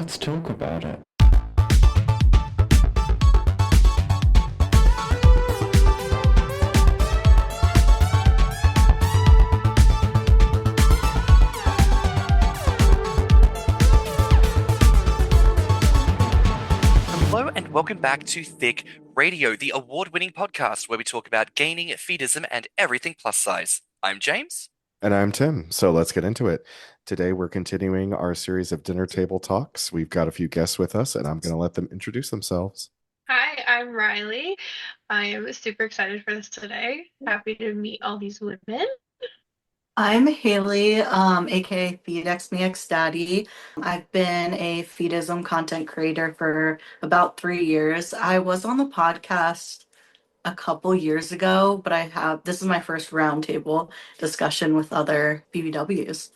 Let's talk about it. Hello and welcome back to Thicc Radio, the award-winning podcast where we talk about gaining, feedism, and everything plus size. I'm James. And I'm Tim. So let's get into it. Today we're continuing our series of dinner table talks. We've got a few guests with us, and I'm going to let them introduce themselves. Hi, I'm Rylie. I am super excited for this today. Happy to meet all these women. I'm Hayley, aka feedist Daddy. I've been a feedism content creator for about 3 years. I was on the podcast a couple years ago, but this is my first roundtable discussion with other BBWs.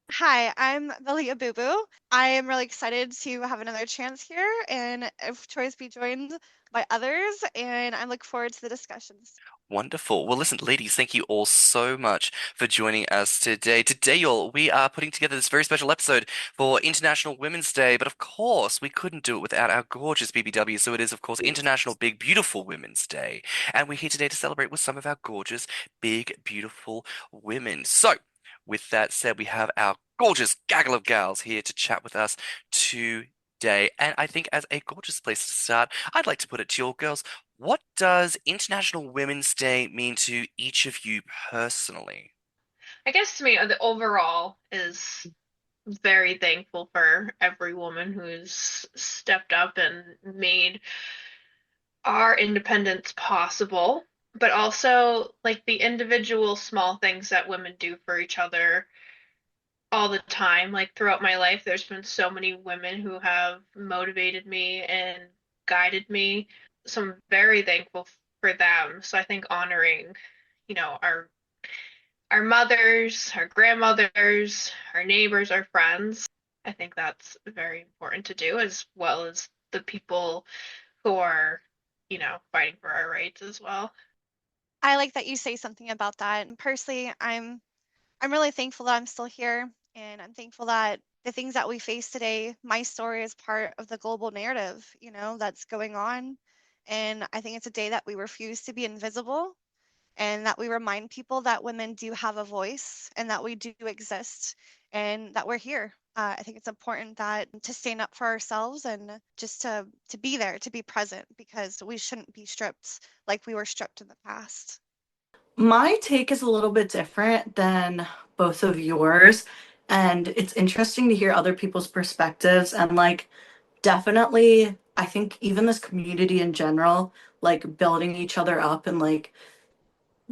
Hi, I'm the leahbubu. I am really excited to have another chance here and of choice be joined by others, and I look forward to the discussions. Wonderful. Well, listen, ladies, thank you all so much for joining us today. Today, y'all, we are putting together this very special episode for International Women's Day, but of course, we couldn't do it without our gorgeous BBW, so it is, of course, International Big Beautiful Women's Day, and we're here today to celebrate with some of our gorgeous, big, beautiful women. So, with that said, we have our gorgeous gaggle of gals here to chat with us today, and I think as a gorgeous place to start, I'd like to put it to you all girls. What does International Women's Day mean to each of you personally? I guess to me, the overall is very thankful for every woman who's stepped up and made our independence possible, but also like the individual small things that women do for each other all the time. Like throughout my life, there's been so many women who have motivated me and guided me. So I'm very thankful for them. So I think honoring, our mothers, our grandmothers, our neighbors, our friends, I think that's very important to do, as well as the people who are, fighting for our rights as well. I like that you say something about that. And personally, I'm really thankful that I'm still here, and I'm thankful that the things that we face today, my story is part of the global narrative, that's going on. And I think it's a day that we refuse to be invisible, and that we remind people that women do have a voice and that we do exist and that we're here. I think it's important that to stand up for ourselves and just to be there, to be present, because we shouldn't be stripped like we were stripped in the past. My take is a little bit different than both of yours, and it's interesting to hear other people's perspectives. And definitely, I think even this community in general, building each other up and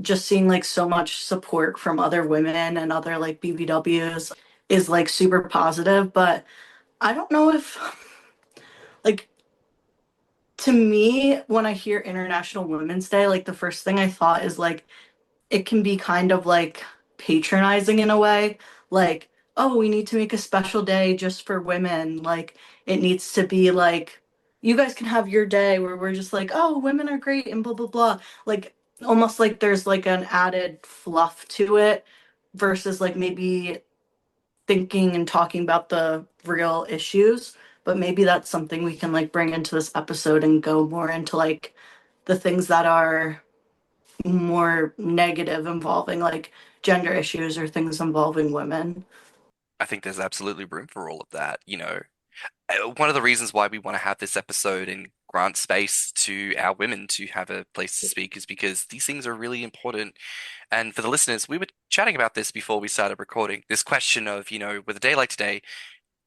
just seeing so much support from other women and other BBWs is super positive. But I don't know if to me, when I hear International Women's Day, the first thing I thought is it can be kind of patronizing in a way. Oh, we need to make a special day just for women. It needs to be you guys can have your day where we're just oh, women are great and blah, blah, blah. Almost there's an added fluff to it versus maybe thinking and talking about the real issues. But maybe that's something we can bring into this episode and go more into the things that are more negative involving gender issues or things involving women. I think there's absolutely room for all of that. One of the reasons why we want to have this episode and grant space to our women to have a place to speak is because these things are really important. And for the listeners, we were chatting about this before we started recording. This question of, with a day like today,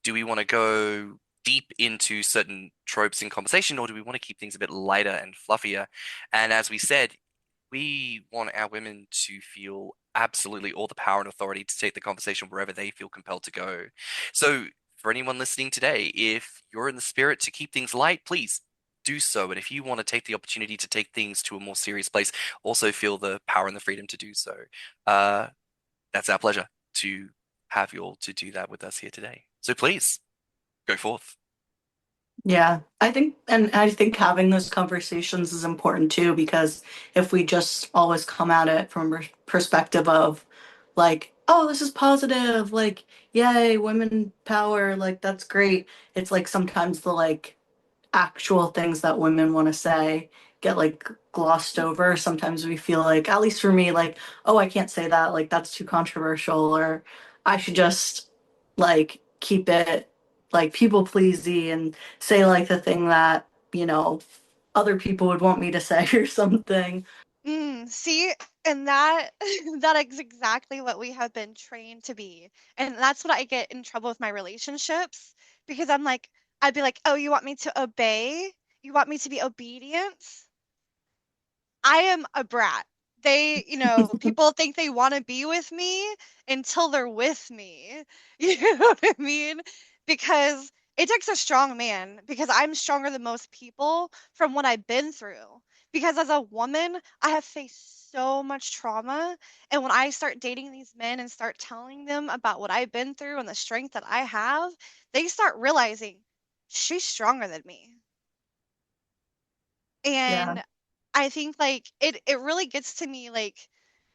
do we want to go deep into certain tropes in conversation, or do we want to keep things a bit lighter and fluffier? And as we said, we want our women to feel absolutely all the power and authority to take the conversation wherever they feel compelled to go. So for anyone listening today, if you're in the spirit to keep things light, please do so. And if you want to take the opportunity to take things to a more serious place, also feel the power and the freedom to do so. That's our pleasure to have you all to do that with us here today. So please, go forth. Yeah, I think having those conversations is important too, because if we just always come at it from a perspective of oh, this is positive, like, yay, women power, like, that's great. It's like sometimes the like actual things that women want to say get like glossed over. Sometimes we feel like, at least for me, like, oh, I can't say that, like, that's too controversial, or I should just like keep it like people pleasy and say like the thing that, you know, other people would want me to say or something. See, and that that is exactly what we have been trained to be. And that's what I get in trouble with my relationships because I'd be like, "Oh, you want me to obey? You want me to be obedient?" I am a brat. People think they want to be with me until they're with me. You know what I mean? Because it takes a strong man because I'm stronger than most people from what I've been through. Because as a woman, I have faced so much trauma. And when I start dating these men and start telling them about what I've been through and the strength that I have, they start realizing she's stronger than me. Yeah. And I think like it really gets to me like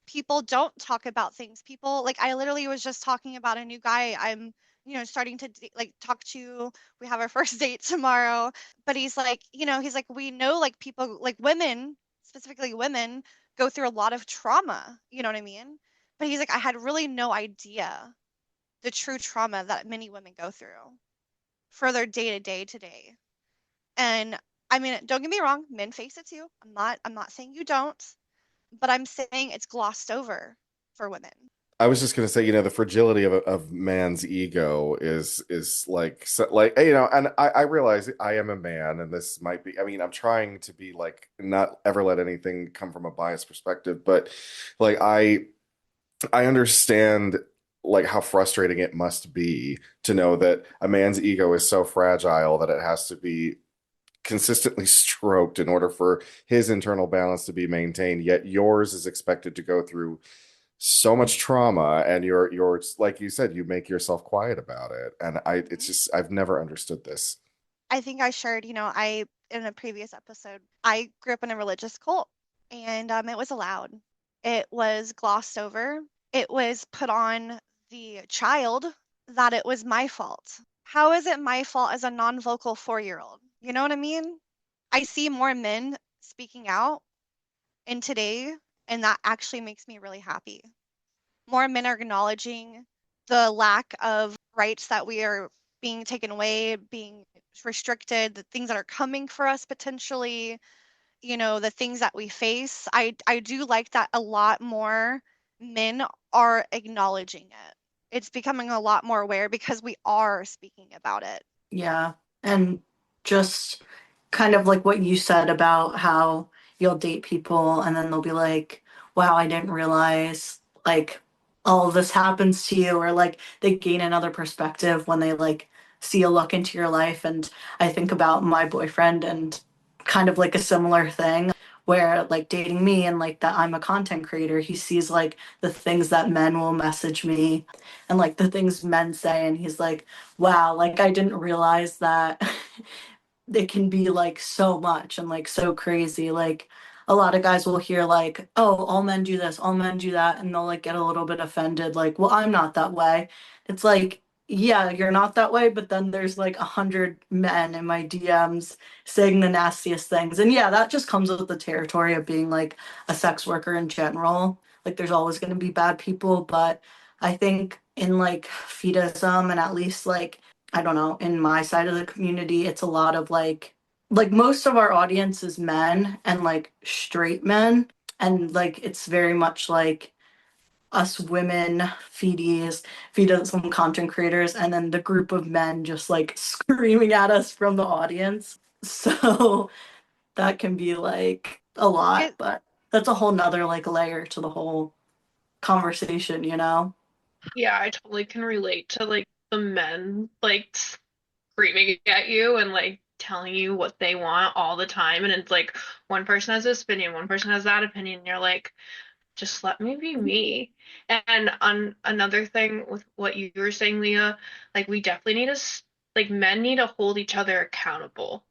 people don't talk about things. People like I literally was just talking about a new guy I'm starting to like talk to. We have our first date tomorrow, but he's like, he's like we know like people like women, specifically women go through a lot of trauma, you know what I mean? But he's like I had really no idea the true trauma that many women go through for their day to day today. And I mean, don't get me wrong, men face it too. I'm not saying you don't, but I'm saying it's glossed over for women. I was just going to say, the fragility of man's ego is like so, like and I realize I am a man, and this might be. I mean, I'm trying to be like not ever let anything come from a biased perspective, but like I understand like how frustrating it must be to know that a man's ego is so fragile that it has to be consistently stroked in order for his internal balance to be maintained, yet yours is expected to go through so much trauma, and you're like you said, you make yourself quiet about it. And it's just I've never understood this. I think I shared, I in a previous episode, I grew up in a religious cult, and it was allowed. It was glossed over. It was put on the child that it was my fault. How is it my fault as a non-vocal 4-year-old? You know what I mean? I see more men speaking out in today, and that actually makes me really happy. More men are acknowledging the lack of rights that we are being taken away, being restricted, the things that are coming for us potentially, the things that we face. I do like that a lot more men are acknowledging it. It's becoming a lot more aware because we are speaking about it. Yeah. And just kind of like what you said about how you'll date people and then they'll be like, wow, I didn't realize like all of this happens to you, or like they gain another perspective when they like see a look into your life. And I think about my boyfriend and kind of like a similar thing where like dating me and like that I'm a content creator, he sees like the things that men will message me and like the things men say, and he's like, wow, like I didn't realize that it can be like so much and like so crazy. Like a lot of guys will hear like, oh, all men do this, all men do that, and they'll like get a little bit offended, like, well, I'm not that way. It's like, yeah, you're not that way, but then there's like 100 men in my DMs saying the nastiest things. And yeah, that just comes with the territory of being like a sex worker in general. Like there's always going to be bad people, but I think in like feedism and at least like I don't know, in my side of the community, it's a lot of like most of our audience is men and like straight men. And like it's very much like us women, feedies, feedism content creators, and then the group of men just like screaming at us from the audience. So that can be like a lot, It, but that's a whole nother like layer to the whole conversation, you know? Yeah, I totally can relate to like the men like screaming at you and like telling you what they want all the time. And it's like one person has this opinion, one person has that opinion, and you're like, just let me be me. And on another thing with what you were saying, Leah, like we definitely need to like men need to hold each other accountable.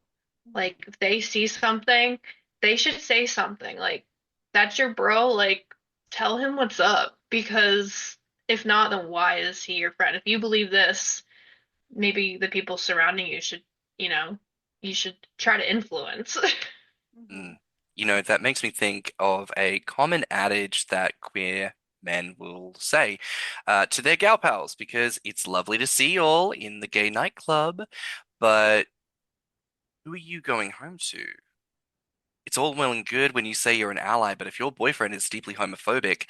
Like if they see something, they should say something. Like that's your bro, like tell him what's up because If not, then why is he your friend? If you believe this, maybe the people surrounding you should, you know, you should try to influence. Mm. That makes me think of a common adage that queer men will say to their gal pals, because it's lovely to see you all in the gay nightclub, but who are you going home to? It's all well and good when you say you're an ally, but if your boyfriend is deeply homophobic,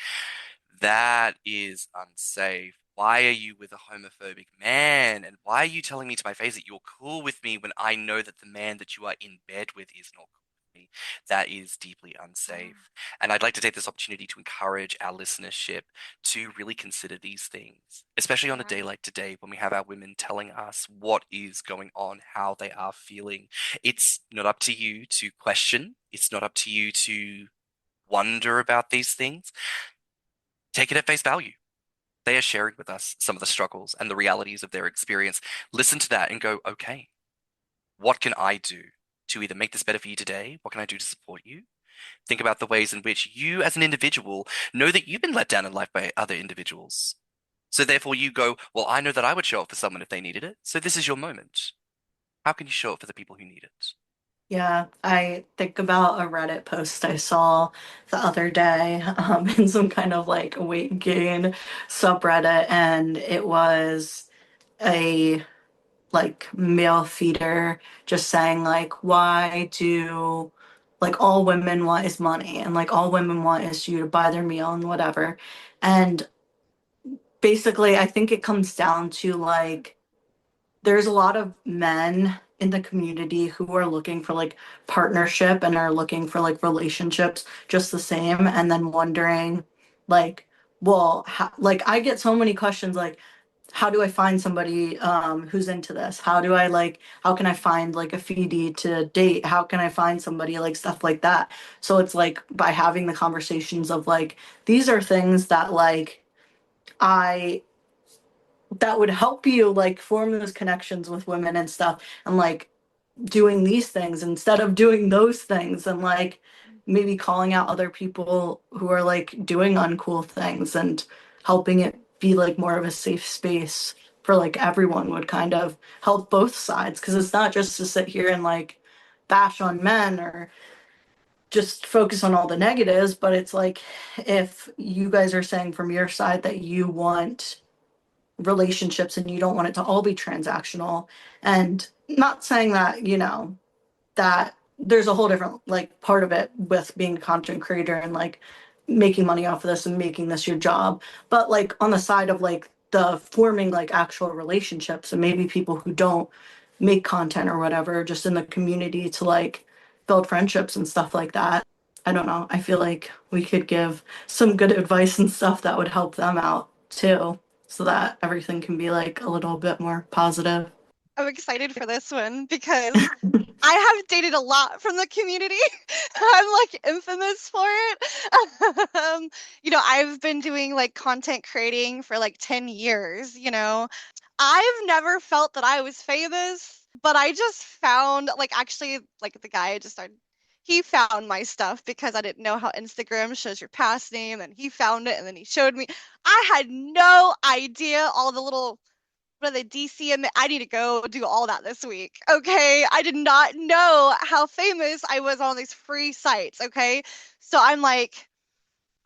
that is unsafe. Why are you with a homophobic man? And why are you telling me to my face that you're cool with me when I know that the man that you are in bed with is not cool with me? That is deeply unsafe. And I'd like to take this opportunity to encourage our listenership to really consider these things, especially on a day like today when we have our women telling us what is going on, how they are feeling. It's not up to you to question. It's not up to you to wonder about these things. Take it at face value. They are sharing with us some of the struggles and the realities of their experience. Listen to that and go, okay, what can I do to either make this better for you today? What can I do to support you? Think about the ways in which you, as an individual, know that you've been let down in life by other individuals. So therefore you go, well, I know that I would show up for someone if they needed it. So this is your moment. How can you show up for the people who need it? Yeah, I think about a Reddit post I saw the other day in some kind of like weight gain subreddit, and it was a like male feeder just saying like, why do like all women want is money, and like all women want is you to buy their meal and whatever. And basically, I think it comes down to like there's a lot of men in the community who are looking for like partnership and are looking for like relationships just the same, and then wondering like, well, like I get so many questions like, how do I find somebody who's into this? How can I find like a feedy to date? How can I find somebody, like stuff like that? So it's like by having the conversations of like, these are things that like I that would help you like form those connections with women and stuff, and like doing these things instead of doing those things, and like maybe calling out other people who are like doing uncool things and helping it be like more of a safe space for like everyone would kind of help both sides, because it's not just to sit here and like bash on men or just focus on all the negatives, but it's like if you guys are saying from your side that you want relationships and you don't want it to all be transactional, and not saying that that there's a whole different like part of it with being a content creator and like making money off of this and making this your job, but like on the side of like the forming like actual relationships and maybe people who don't make content or whatever, just in the community to like build friendships and stuff like that. I don't know, I feel like we could give some good advice and stuff that would help them out too, so that everything can be like a little bit more positive. I'm excited for this one because I have dated a lot from the community. I'm like infamous for it. I've been doing like content creating for like 10 years, I've never felt that I was famous, but I just found like actually like the guy I just started, he found my stuff because I didn't know how Instagram shows your past name, and he found it and then he showed me. I had no idea all the little what are they, DCM? I need to go do all that this week. Okay. I did not know how famous I was on these free sites. Okay. So I'm like,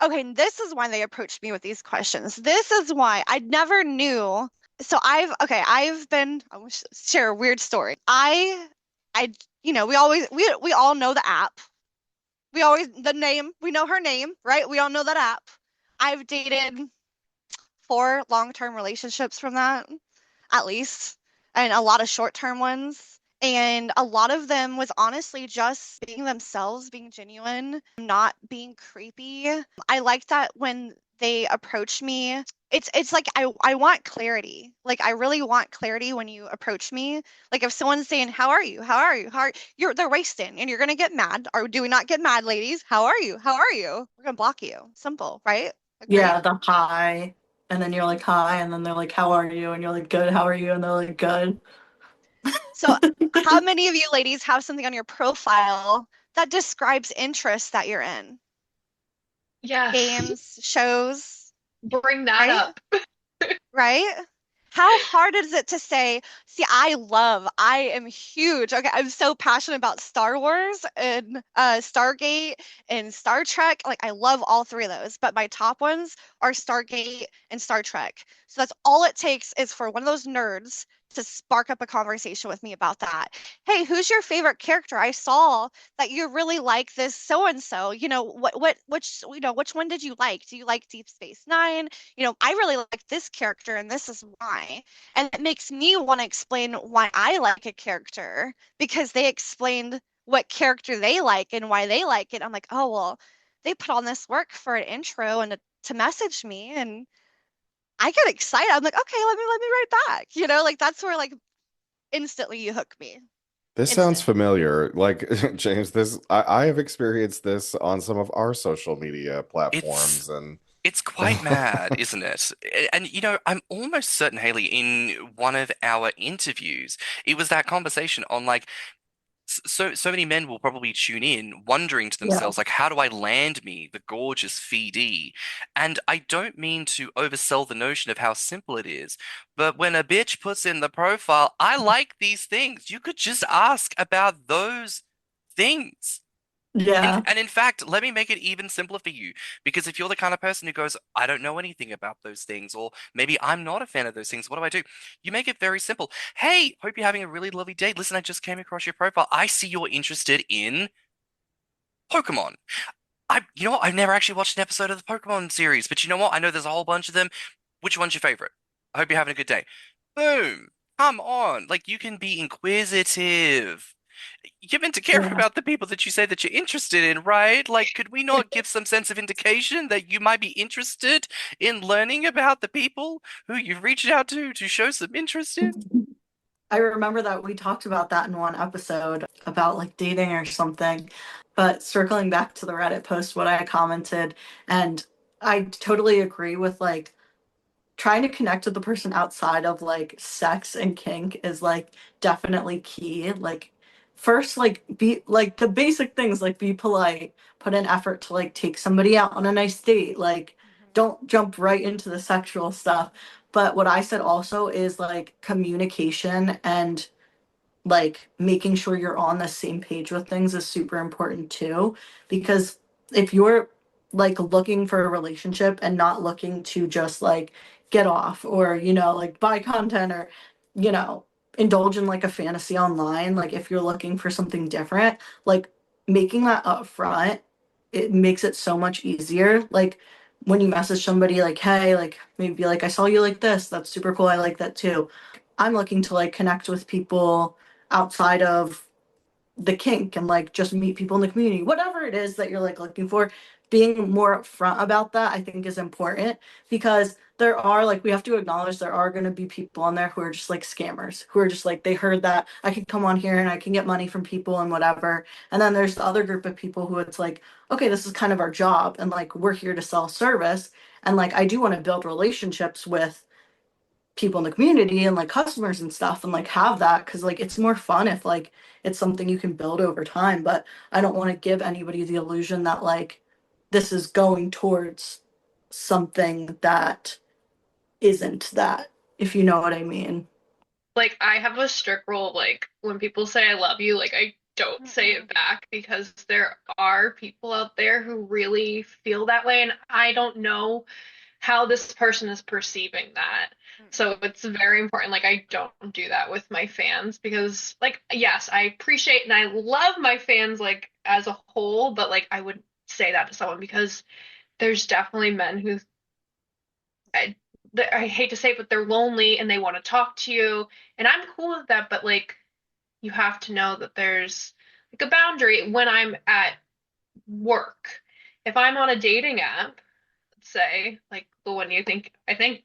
okay, this is why they approached me with these questions. This is why I never knew. So I'm gonna share a weird story. We all know the app. We know her name, right? We all know that app. I've dated 4 long-term relationships from that, at least, and a lot of short-term ones. And a lot of them was honestly just being themselves, being genuine, not being creepy. I like that when they approach me. It's like I want clarity. Like I really want clarity when you approach me. Like if someone's saying, "How are you? How are you? They're wasting and you're gonna get mad. Or do we not get mad, ladies? How are you? How are you? We're gonna block you. Simple, right? Agree? Yeah, the hi, and then you're like hi, and then they're like, how are you? And you're like, good, how are you? And they're like, good. So, how many of you ladies have something on your profile that describes interests that you're in? Yes. Games, shows? bring that right? up. Right? How hard is it to say, see, I am huge. Okay, I'm so passionate about Star Wars and Stargate and Star Trek. Like, I love all three of those, but my top ones are Stargate and Star Trek. So that's all it takes is for one of those nerds to spark up a conversation with me about that. Hey, who's your favorite character? I saw that you really like this so and so. Which one did you like? Do you like Deep Space Nine? I really like this character and this is why. And it makes me want to explain why I like a character because they explained what character they like and why they like it. I'm like, oh, well, they put on this work for an intro and to message me. And I get excited. I'm like, okay, let me write back. Like that's where like instantly you hook me. This sounds Instant. familiar. Like James, I have experienced this on some of our social media It's platforms and it's quite mad, isn't it? And I'm almost certain, Haley, in one of our interviews, it was that conversation on like so many men will probably tune in wondering to Yeah. themselves like, how do I land me the gorgeous feedy? And I don't mean to oversell the notion of how simple it is, but when a bitch puts in the profile, I like these things, you could just ask about those things. And Yeah. and in fact, let me make it even simpler for you. Because if you're the kind of person who goes, I don't know anything about those things, or maybe I'm not a fan of those things, what do I do? You make it very simple. Hey, hope you're having a really lovely day. Listen, I just came across your profile. I see you're interested in Pokemon. I've never actually watched an episode of the Pokemon series, but you know what? I know there's a whole bunch of them. Which one's your favorite? I hope you're having a good day. Boom. Come on. Like, you can be inquisitive. You're meant to care Yeah. about the people that you say that you're interested in, right? Like, could we not give some sense of indication that you might be interested in learning about the people who you've reached out to show some interest in? I remember that we talked about that in one episode about like dating or something. But circling back to the Reddit post, what I commented, and I totally agree with like trying to connect with the person outside of like sex and kink is like definitely key. Like first like be like the basic things like be polite, put in effort to like take somebody out on a nice date. Like don't jump right into the sexual stuff. But what I said also is like communication and like making sure you're on the same page with things is super important too. Because if you're like looking for a relationship and not looking to just like get off or, like buy content or, you know, indulge in like a fantasy online, like if you're looking for something different, like making that upfront, it makes it so much easier. Like when you message somebody like, hey, like maybe like I saw you like this, that's super cool. I like that too. I'm looking to like connect with people outside of the kink and like just meet people in the community, whatever it is that you're like looking for, being more upfront about that I think is important because there are like we have to acknowledge there are going to be people on there who are just like scammers who are just like they heard that I can come on here and I can get money from people and whatever, and then there's the other group of people who it's like okay, this is kind of our job and like we're here to sell service, and like I do want to build relationships with people in the community and like customers and stuff and like have that because like it's more fun if like it's something you can build over time. But I don't want to give anybody the illusion that like this is going towards something that isn't that, if you know what I mean. Like I have a strict rule, like when people say I love you, like I don't say Mm-mm. it back because there are people out there who really feel that way, and I don't know how this person is perceiving that. So it's very important. Like I don't do that with my fans because like yes, I appreciate and I love my fans like as a whole, but like I would say that to someone because there's definitely men who I, I hate to say it, but they're lonely and they want to talk to you, and I'm cool with that, but like you have to know that there's like a boundary when I'm at work. If I'm on a dating app, say, like the one I think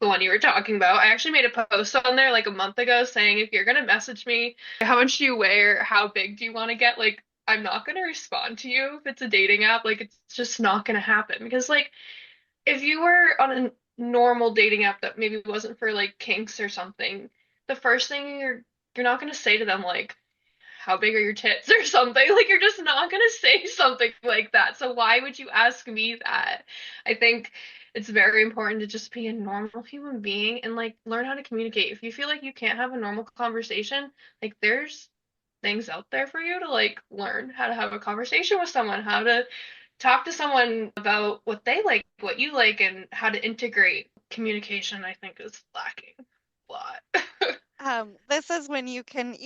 the one you were talking about. I actually made a post on there like a month ago saying if you're gonna message me, how much do you weigh or how big do you want to get? Like, I'm not gonna respond to you if it's a dating app. Like, it's just not gonna happen because like if you were on a normal dating app that maybe wasn't for like kinks or something, the first thing you're not gonna say to them like how big are your tits or something. Like you're just not gonna say something like that. So why would you ask me that? I think it's very important to just be a normal human being and like learn how to communicate. If you feel like you can't have a normal conversation, like there's things out there for you to like learn how to have a conversation with someone, how to talk to someone about what they like, what you like, and how to integrate. Communication, I think, is lacking a lot. This is when you can,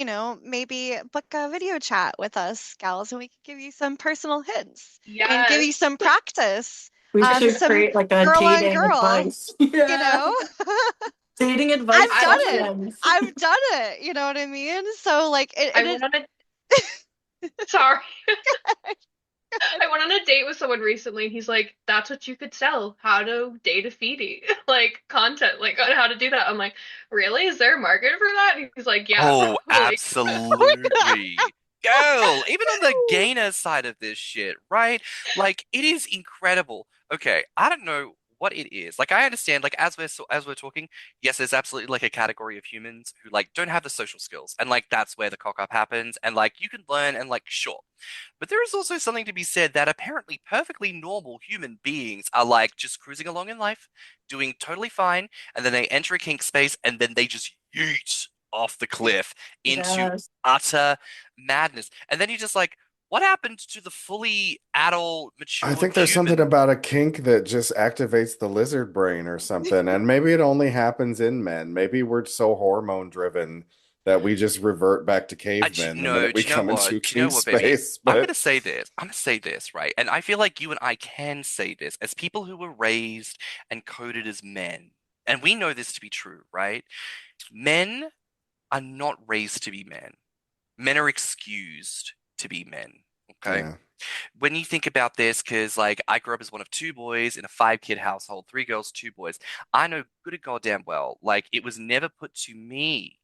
maybe book a video chat with us, gals, and we can give you some personal hints and give you Yes. some practice, We should some create like a girl on dating girl, advice. you Yeah. know? Dating advice I've I done want to it. sessions. I've done it. You know what I mean? So like I it is. went on a sorry. I went on a date with someone recently and he's like, that's what you could sell, how to date a feedie. Like content, like on how to do that. I'm like, really? Is there a market for that? And he's like, yeah, Oh, probably. absolutely. Girl, even on the gainer side of this shit, right? Like it is incredible. Okay, I don't know what it is. Like I understand, like as we're talking, yes, there's absolutely like a category of humans who like don't have the social skills, and like that's where the cock up happens, and like you can learn, and like sure. But there is also something to be said that apparently perfectly normal human beings are like just cruising along in life, doing totally fine, and then they enter a kink space, and then they just yeet off the cliff into Yes. utter madness. And then you're just like, what happened to the fully adult, I matured think there's something human? about a kink that just activates the lizard brain or something. And maybe it only happens in men. Maybe we're so hormone driven that we just revert back to cavemen the No, minute we do you know come into what? Do you know kink what, baby? space. I'm gonna But say this. I'm gonna say this, right? And I feel like you and I can say this as people who were raised and coded as men. And we know this to be true, right? Men are not raised to be men. Men are excused to be men. Okay. yeah. When you think about this, because like I grew up as one of two boys in a 5 kid household, three girls, two boys. I know good and goddamn well, like it was never put to me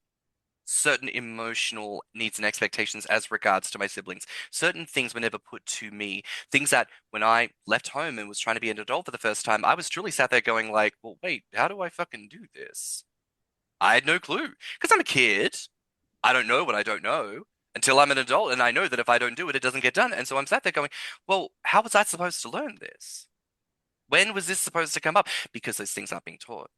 certain emotional needs and expectations as regards to my siblings. Certain things were never put to me. Things that when I left home and was trying to be an adult for the first time, I was truly sat there going like, well, wait, how do I fucking do this? I had no clue because I'm a kid. I don't know what I don't know until I'm an adult, and I know that if I don't do it, it doesn't get done. And so I'm sat there going, well, how was I supposed to learn this? When was this supposed to come up? Because those things aren't being taught.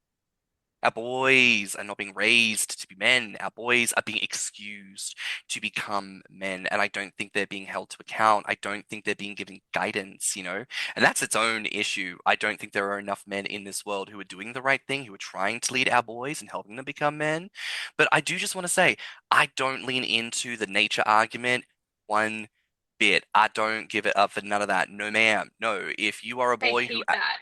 Our boys are not being raised to be men. Our boys are being excused to become men. And I don't think they're being held to account. I don't think they're being given guidance, you know? And that's its own issue. I don't think there are enough men in this world who are doing the right thing, who are trying to lead our boys and helping them become men. But I do just want to say, I don't lean into the nature argument one bit. I don't give it up for none of that. No, ma'am. No, if you are a I boy who hate that.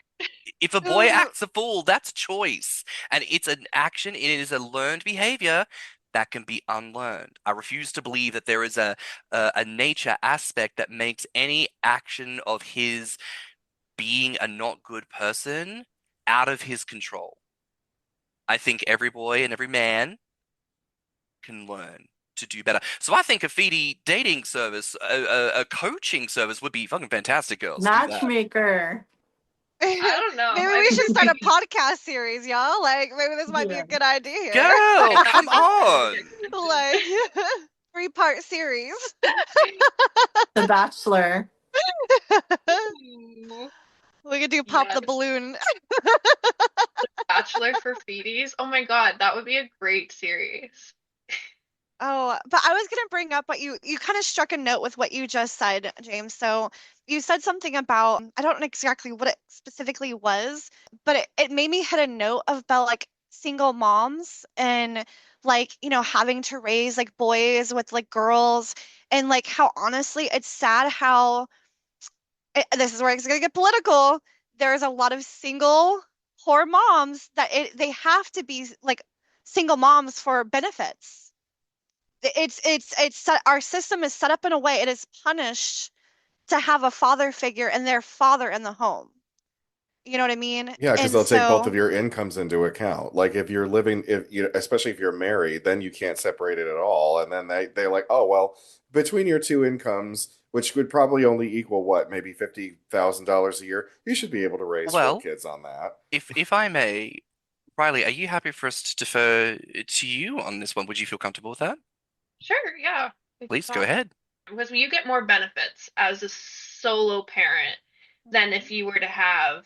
if a boy acts a fool, that's choice. And it's an action, it is a learned behavior that can be unlearned. I refuse to believe that there is a nature aspect that makes any action of his being a not good person out of his control. I think every boy and every man can learn to do better. So I think a feedy dating service, a coaching service would be fucking fantastic, girls. Do that. Matchmaker. I don't know. Maybe we should start a podcast series, y'all. Like maybe this might be Yeah. a good idea here. Girl, come on. Like 3-part series. The Bachelor. Ooh, We could do pop the yes. balloon. Bachelor for feedies. Oh my God, that would be a great series. Oh, but I was gonna bring up what you kind of struck a note with what you just said, James. So you said something about I don't know exactly what it specifically was, but it made me hit a note about like single moms and like having to raise like boys with like girls and like how honestly it's sad how this is where it's gonna get political. There's a lot of single poor moms that they have to be like single moms for benefits. Our system is set up in a way it is punished to have a father figure and their father in the home. You know what I mean? Yeah, because And they'll take both so of your incomes into account. Like if you're living, if you, especially if you're married, then you can't separate it at all. And then they're like, oh well, between your two incomes, which would probably only equal what, maybe $50,000 a year, you should be able to raise four Well, kids on that. if I may, Riley, are you happy for us to defer to you on this one? Would you feel comfortable with that? Sure, yeah. We can Please go talk. ahead. Because you get more benefits as a solo parent than if you were to have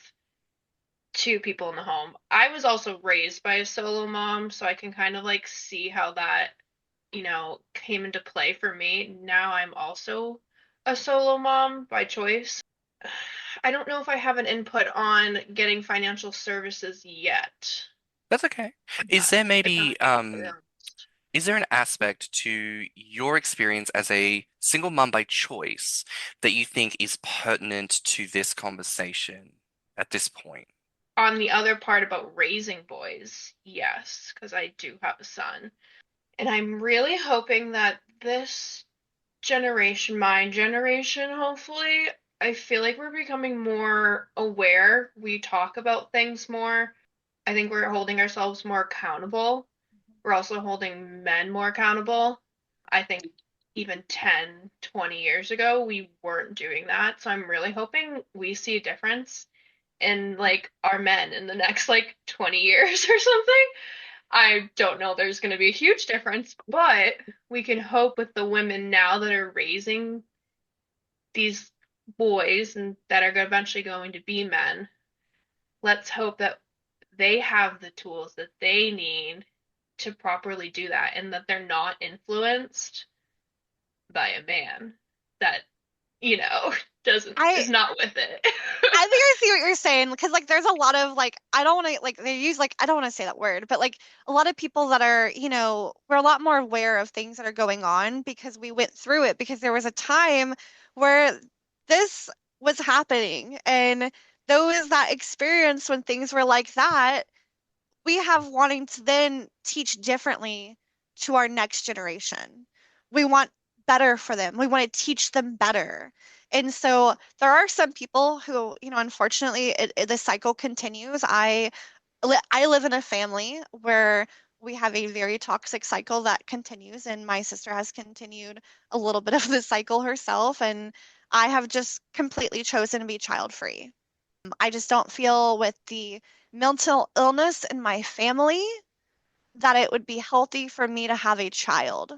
two people in the home. I was also raised by a solo mom, so I can kind of like see how that, came into play for me. Now I'm also a solo mom by choice. I don't know if I have an input on getting financial services yet, That's okay. Is but there if I'm maybe being completely honest. is there an aspect to your experience as a single mum by choice that you think is pertinent to this conversation at this point? On the other part about raising boys, yes, because I do have a son. And I'm really hoping that this generation, my generation, hopefully, I feel like we're becoming more aware. We talk about things more. I think we're holding ourselves more accountable. We're also holding men more accountable. I think even 10, 20 years ago, we weren't doing that. So I'm really hoping we see a difference in like our men in the next like 20 years or something. I don't know there's going to be a huge difference, but we can hope with the women now that are raising these boys and that are eventually going to be men. Let's hope that they have the tools that they need to properly do that and that they're not influenced by a man that, you know, doesn't I is not with it. I think I see what you're saying because like there's a lot of like I don't want to like they use like I don't want to say that word, but like a lot of people that are, we're a lot more aware of things that are going on because we went through it because there was a time where this was happening and those that experience when things were like that, we have wanting to then teach differently to our next generation. We want better for them. We want to teach them better. And so there are some people who, unfortunately, the cycle continues. I live in a family where we have a very toxic cycle that continues, and my sister has continued a little bit of the cycle herself, and I have just completely chosen to be child free. I just don't feel with the mental illness in my family that it would be healthy for me to have a child.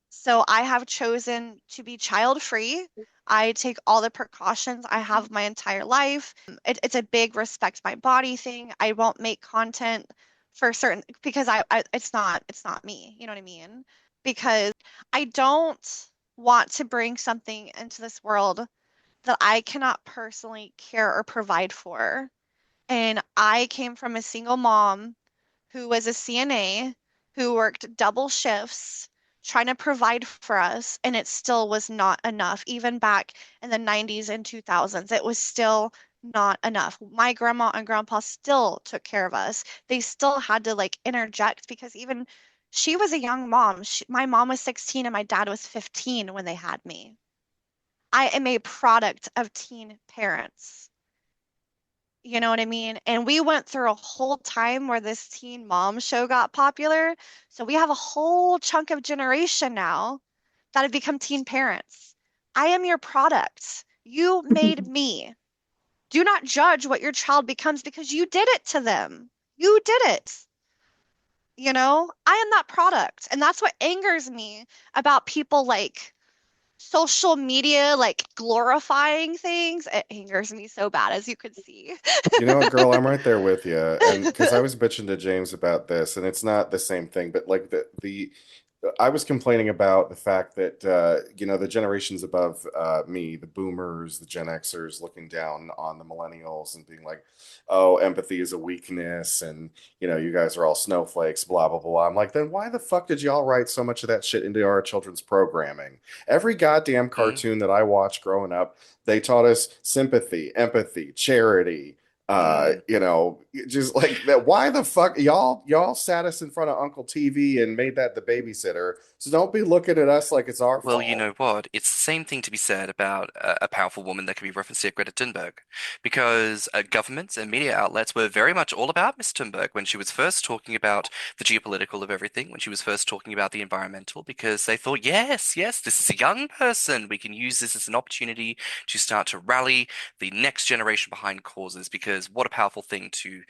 So I have chosen to be child free. I take all the precautions I have my entire life. It's a big respect my body thing. I won't make content for certain because it's not me. You know what I mean? Because I don't want to bring something into this world that I cannot personally care or provide for. And I came from a single mom who was a CNA who worked double shifts trying to provide for us, and it still was not enough. Even back in the 90s and 2000s, it was still not enough. My grandma and grandpa still took care of us. They still had to like interject because even she was a young mom. My mom was 16 and my dad was 15 when they had me. I am a product of teen parents. You know what I mean? And we went through a whole time where this teen mom show got popular. So we have a whole chunk of generation now that have become teen parents. I am your product. You made me. Do not judge what your child becomes because you did it to them. You did it. I am that product. And that's what angers me about people like social media, like glorifying things. It angers me so bad, as you could see. You know what, girl, I'm right there with you. And because I was bitching to James about this, and it's not the same thing, but like the I was complaining about the fact that the generations above me, the boomers, the Gen Xers, looking down on the millennials and being like, "Oh, empathy is a weakness," and you guys are all snowflakes, blah blah blah. I'm like, then why the fuck did y'all write so much of that shit into our children's programming? Every goddamn Mm. cartoon that I watched growing up, they taught us sympathy, empathy, charity, Mm. just like that. Why the fuck y'all sat us in front of Uncle TV and made that the babysitter, so don't be looking at us like it's our Well, you fault. know what? It's the same thing to be said about a powerful woman that can be referenced here, Greta Thunberg, because governments and media outlets were very much all about Miss Thunberg when she was first talking about the geopolitical of everything, when she was first talking about the environmental, because they thought, yes, yes, this is a young person. We can use this as an opportunity to start to rally the next generation behind causes, because what a powerful thing to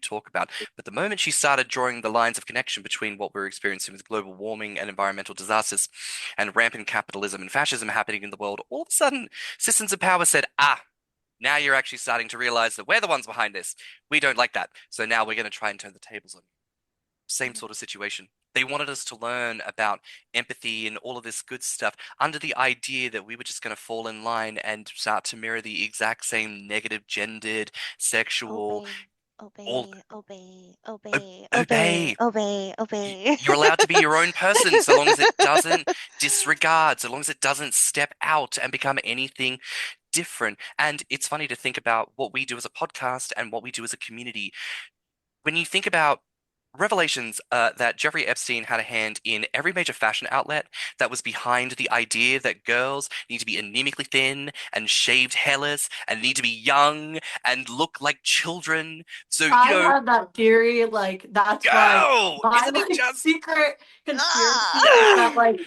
talk about. But the moment she started drawing the lines of connection between what we're experiencing with global warming and environmental disasters, and rampant capitalism and fascism happening in the world, all of a sudden, systems of power said, ah, Now you're actually starting to realize that we're the ones behind this. We don't like that. So now we're going to try and turn the tables on you. Same sort of situation. They wanted us to learn about empathy and all of this good stuff under the idea that we were just going to fall in line and start to mirror the exact same negative, gendered, sexual, all Obey, obey, obey, obey, obey. obey, obey, obey. You're allowed to be your own person so long as it doesn't disregard, so long as it doesn't step out and become anything different. And it's funny to think about what we do as a podcast and what we do as a community. When you think about revelations that Jeffrey Epstein had a hand in every major fashion outlet that was behind the idea that girls need to be anemically thin and shaved hairless and need to be young and look like children. So, I had that theory, like that's why go! my Isn't it like just secret conspiracy is Ah! that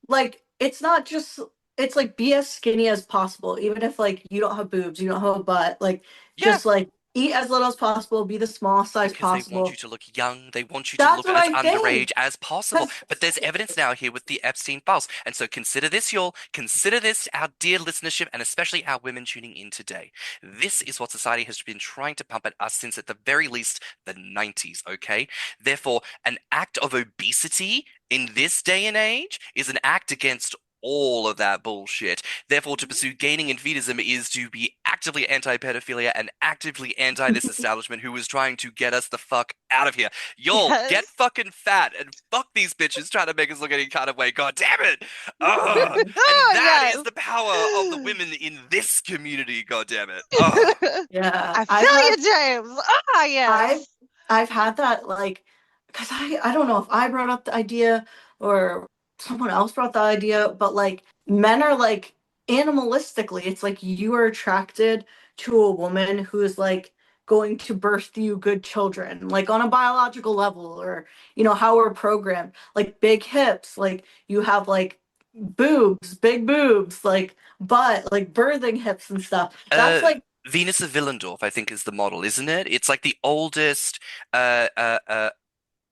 like it's not just it's like be as skinny as possible, even if like you don't have boobs, you don't have a butt, like yeah? just like eat as little as possible, be the smallest size Because they want you possible. to look young, they want you to That's look what as I underage think. as possible. But there's evidence now here with the Epstein files. And so consider this, y'all. Consider this, our dear listenership, and especially our women tuning in today. This is what society has been trying to pump at us since at the very least the 90s, okay? Therefore, an act of obesity in this day and age is an act against all of that bullshit. Therefore, to pursue gaining in fetism is to be actively anti-pedophilia and actively anti this establishment who is trying to get us the fuck out of here. Y'all, get Yes. fucking fat and fuck these bitches trying to make us look any kind of way. God damn it! Ugh. And Oh, that is yes. the power of the women in this community. God damn it! Ugh. Yeah, I feel you, James. Ah, I've yes. I've had that like because I don't know if I brought up the idea or someone else brought the idea, but like men are like animalistically, it's like you are attracted to a woman who is like going to birth you good children, like on a biological level, or how we're programmed, like big hips, like you have like boobs, big boobs, like butt, like birthing hips and stuff. That's Uh, like Venus of Willendorf, I think, is the model, isn't it? It's like the oldest uh, uh, uh,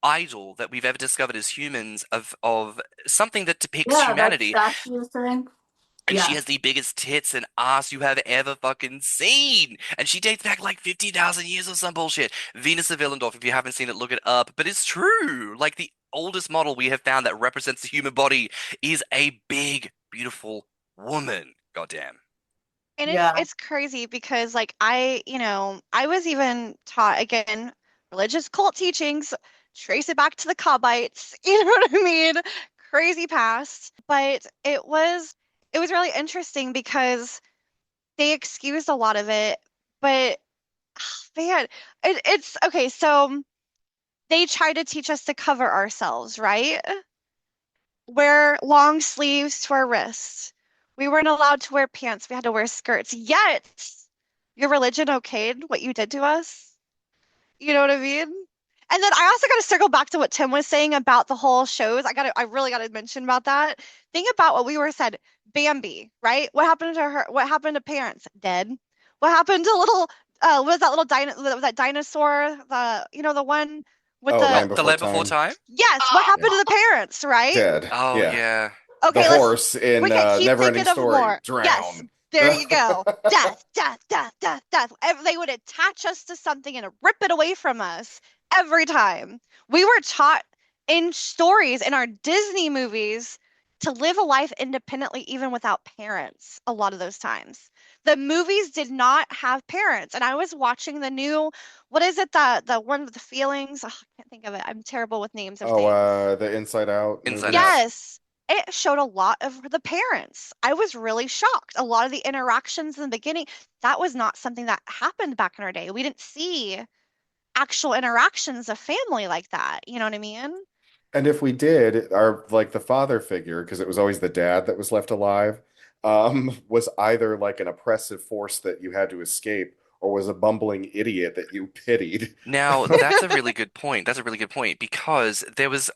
idol that we've ever discovered as humans of something that depicts yeah, that humanity. statue thing. And she Yeah. has the biggest tits and ass you have ever fucking seen. And she dates back like 50,000 years or some bullshit. Venus of Willendorf, if you haven't seen it, look it up. But it's true. Like the oldest model we have found that represents the human body is a big, beautiful woman. Goddamn. And it's Yeah. it's crazy because like I was even taught again religious cult teachings, trace it back to the Cobbites, you know what I mean? Crazy past. But it was really interesting because they excused a lot of it, but man, it's okay, so they try to teach us to cover ourselves, right? Wear long sleeves to our wrists. We weren't allowed to wear pants. We had to wear skirts. Yet, your religion okayed what you did to us. You know what I mean? And then I also got to circle back to what Tim was saying about the whole shows. I really got to mention about that. Think about what we were said. Bambi, right? What happened to her? What happened to parents? Dead. What happened to little? What was that little was that dinosaur? The one with Oh, the Land The Before Land Before Time. Time? yes. What Yeah. happened to the parents? Right? Dead. Oh, Yeah. yeah. The Okay, horse in we can keep Neverending thinking of Story. more. Yes, Drown. there you go. Death, death, death, death, death. They would attach us to something and rip it away from us every time. We were taught in stories in our Disney movies to live a life independently, even without parents, a lot of those times. The movies did not have parents. And I was watching the new, what is it, the one with the feelings? Oh, I can't think of it. I'm terrible with names of things. The Inside Out Inside movies. Out. Yes, it showed a lot of the parents. I was really shocked. A lot of the interactions in the beginning, that was not something that happened back in our day. We didn't see actual interactions of family like that. You know what I mean? And if we did, our like the father figure, because it was always the dad that was left alive, was either like an oppressive force that you had to escape, or was a bumbling idiot that you pitied. Now, that's a really good point. That's a really good point because there was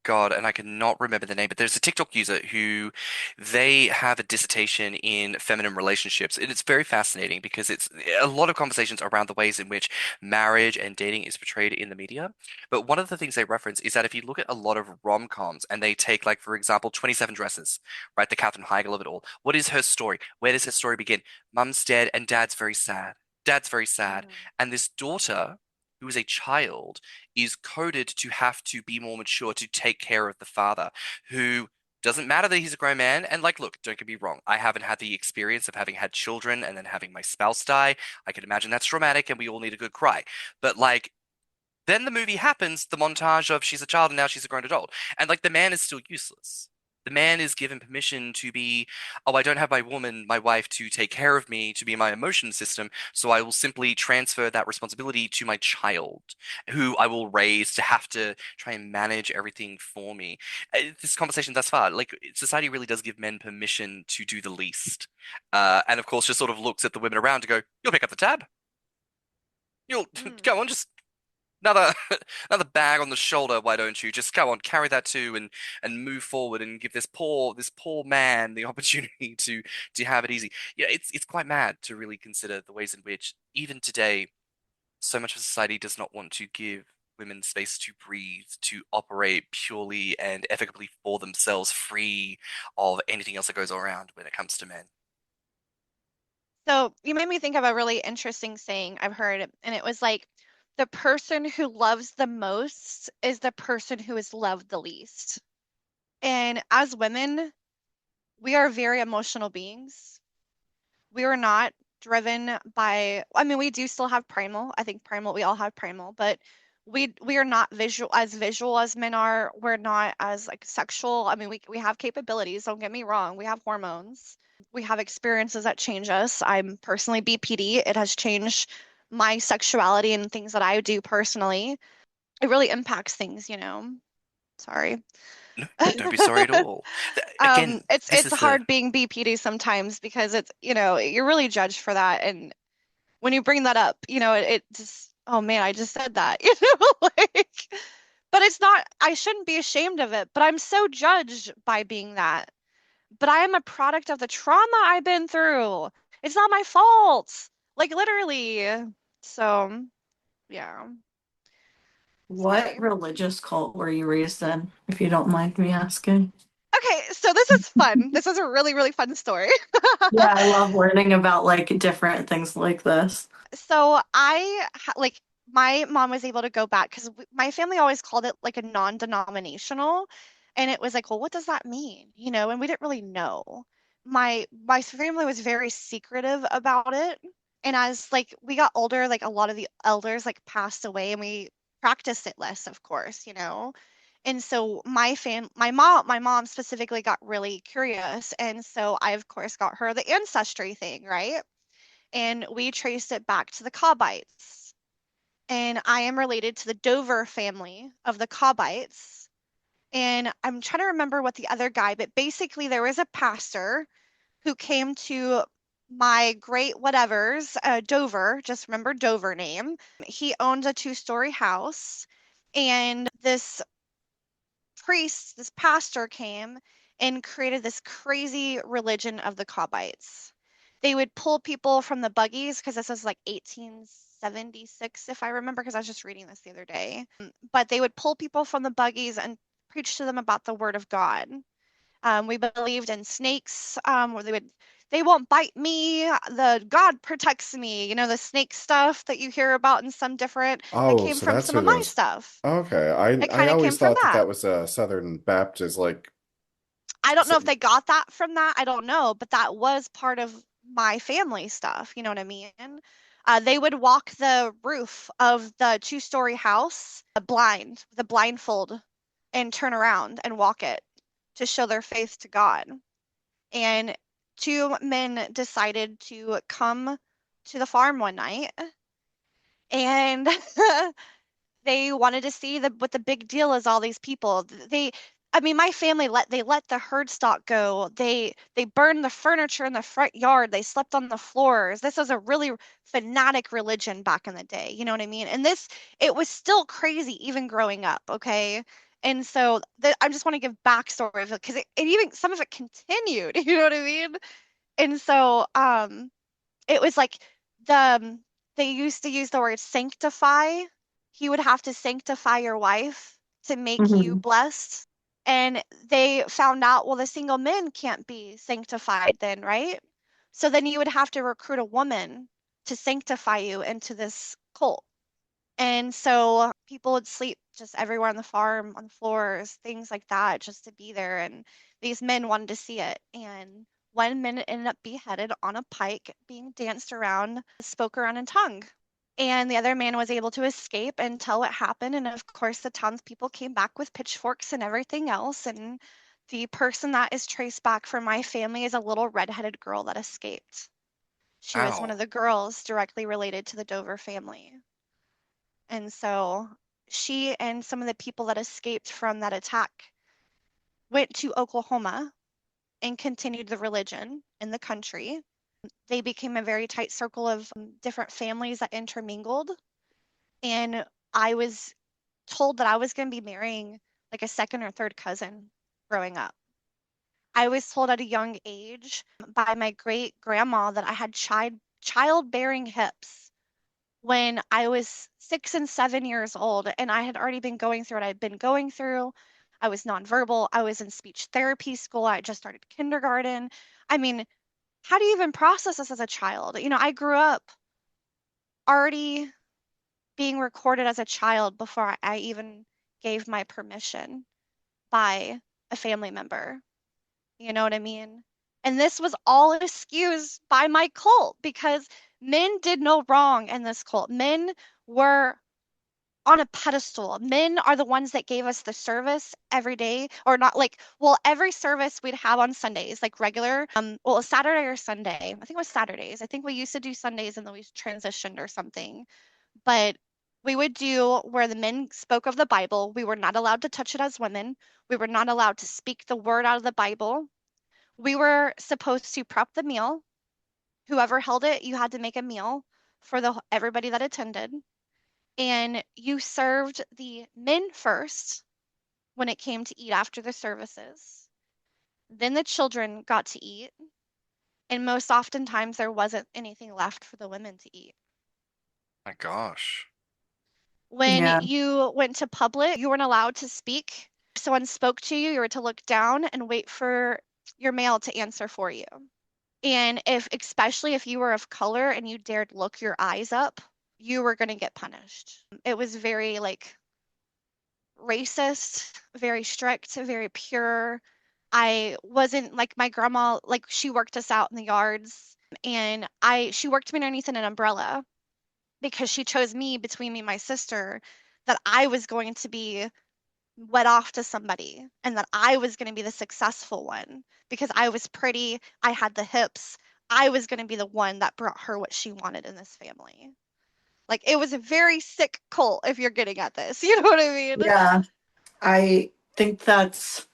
God, and I cannot remember the name, but there's a TikTok user who they have a dissertation in feminine relationships. And it's very fascinating because it's a lot of conversations around the ways in which marriage and dating is portrayed in the media. But one of the things they reference is that if you look at a lot of rom-coms and they take, like, for example, 27 Dresses, right? The Katherine Heigl of it all. What is her story? Where does her story begin? Mum's dead and dad's very sad. Dad's very sad. Mm. And this daughter, who is a child, is coded to have to be more mature to take care of the father, who doesn't matter that he's a grown man. And like, look, don't get me wrong, I haven't had the experience of having had children and then having my spouse die. I can imagine that's traumatic and we all need a good cry. But like, then the movie happens, the montage of she's a child and now she's a grown adult. And like the man is still useless. The man is given permission to be, oh, I don't have my woman, my wife, to take care of me, to be my emotion system, so I will simply transfer that responsibility to my child, who I will raise to have to try and manage everything for me. This conversation thus far, like society really does give men permission to do the least. And of course, just sort of looks at the women around to go, you'll pick up the tab. You'll Mm. go on, just another another bag on the shoulder, why don't you? Just go on, carry that too and move forward and give this poor man the opportunity to have it easy. Yeah, it's quite mad to really consider the ways in which even today so much of society does not want to give women space to breathe, to operate purely and ethically for themselves, free of anything else that goes around when it comes to men. So you made me think of a really interesting saying I've heard, and it was like, the person who loves the most is the person who is loved the least. And as women, we are very emotional beings. We are not driven by, I mean, we do still have primal. I think primal, we all have primal, but we are not visual as men are. We're not as like sexual. I mean, we have capabilities, don't get me wrong. We have hormones. We have experiences that change us. I'm personally BPD. It has changed my sexuality and things that I do personally. It really impacts things, you know. Sorry. No, don't be sorry at all. Again, this It's is the hard being BPD sometimes because it's, you know, you're really judged for that. And when you bring that up, you know, it just, oh man, I just said that, you know, like, but it's not, I shouldn't be ashamed of it, but I'm so judged by being that. But I am a product of the trauma I've been through. It's not my fault. Like literally. So, yeah. What Sorry. religious cult were you raised in, if you don't mind me asking? Okay, so this is fun. This is a really, really fun story. Yeah, I love learning about like different things like this. So like my mom was able to go back because my family always called it like a non-denominational, and it was like, well, what does that mean? You know, and we didn't really know. My family was very secretive about it, and as like we got older, like a lot of the elders like passed away, and we practiced it less, of course, you know. And so my mom specifically got really curious, and so I of course got her the ancestry thing, right? And we traced it back to the Cobbites. And I am related to the Dover family of the Cobbites. And I'm trying to remember what the other guy, but basically there was a pastor who came to my great whatevers, Dover, just remember Dover name. He owned a two-story house, and this pastor came and created this crazy religion of the Cobbites. They would pull people from the buggies because this was like 1876, if I remember, because I was just reading this the other day. But they would pull people from the buggies and preach to them about the word of God. We believed in snakes, where they won't bite me. The God protects me. You know, the snake stuff that you hear about in some different, that Oh, came so from that's some who of it my is. stuff. Okay, It I kind of came always from thought that that. that was a Southern Baptist, like, I don't know if so, they got that from that. I don't know, but that was part of my family stuff. You know what I mean? They would walk the roof of the two-story house the blindfold, and turn around and walk it to show their faith to God. And two men decided to come to the farm one night, and they wanted to see what the big deal is. All these people, I mean, my family let the herd stock go. They burned the furniture in the front yard. They slept on the floors. This was a really fanatic religion back in the day. You know what I mean? And it was still crazy even growing up. Okay. And so I just want to give backstory of it because it even some of it continued. You know what I mean? And so it was like the they used to use the word sanctify. He would have to sanctify your wife to make you Mhm. blessed. And they found out, well, the single men can't be sanctified then, right? So then you would have to recruit a woman to sanctify you into this cult. And so people would sleep just everywhere on the farm, on the floors, things like that, just to be there. And these men wanted to see it. And one man ended up beheaded on a pike, being danced around, spoke around in tongue. And the other man was able to escape and tell what happened. And of course, the townspeople came back with pitchforks and everything else. And the person that is traced back from my family is a little redheaded girl that escaped. She was one Wow. of the girls directly related to the Dover family. And so she and some of the people that escaped from that attack went to Oklahoma and continued the religion in the country. They became a very tight circle of different families that intermingled. And I was told that I was going to be marrying like a second or third cousin growing up. I was told at a young age by my great grandma that I had childbearing hips when I was 6 and 7 years old, and I had already been going through what I'd been going through. I was nonverbal. I was in speech therapy school. I just started kindergarten. I mean, how do you even process this as a child? I grew up already being recorded as a child before I even gave my permission by a family member. You know what I mean? And this was all excused by my cult because men did no wrong in this cult. Men were on a pedestal. Men are the ones that gave us the service every day, or not like, well, every service we'd have on Sundays, like regular, well, Saturday or Sunday. I think it was Saturdays. I think we used to do Sundays and then we transitioned or something. But we would do where the men spoke of the Bible. We were not allowed to touch it as women. We were not allowed to speak the word out of the Bible. We were supposed to prep the meal. Whoever held it, you had to make a meal for everybody that attended. And you served the men first when it came to eat after the services. Then the children got to eat, and most oftentimes there wasn't anything left for the women to eat. My gosh. When Yeah. you went to public, you weren't allowed to speak. If someone spoke to you, you were to look down and wait for your male to answer for you. And especially if you were of color and you dared look your eyes up, you were going to get punished. It was very like racist, very strict, very pure. I wasn't like my grandma, like she worked us out in the yards and she worked me underneath an umbrella because she chose me between me and my sister that I was going to be wed off to somebody and that I was going to be the successful one because I was pretty, I had the hips. I was going to be the one that brought her what she wanted in this family. Like it was a very sick cult if you're getting at this. You know what I mean? Yeah. I think that's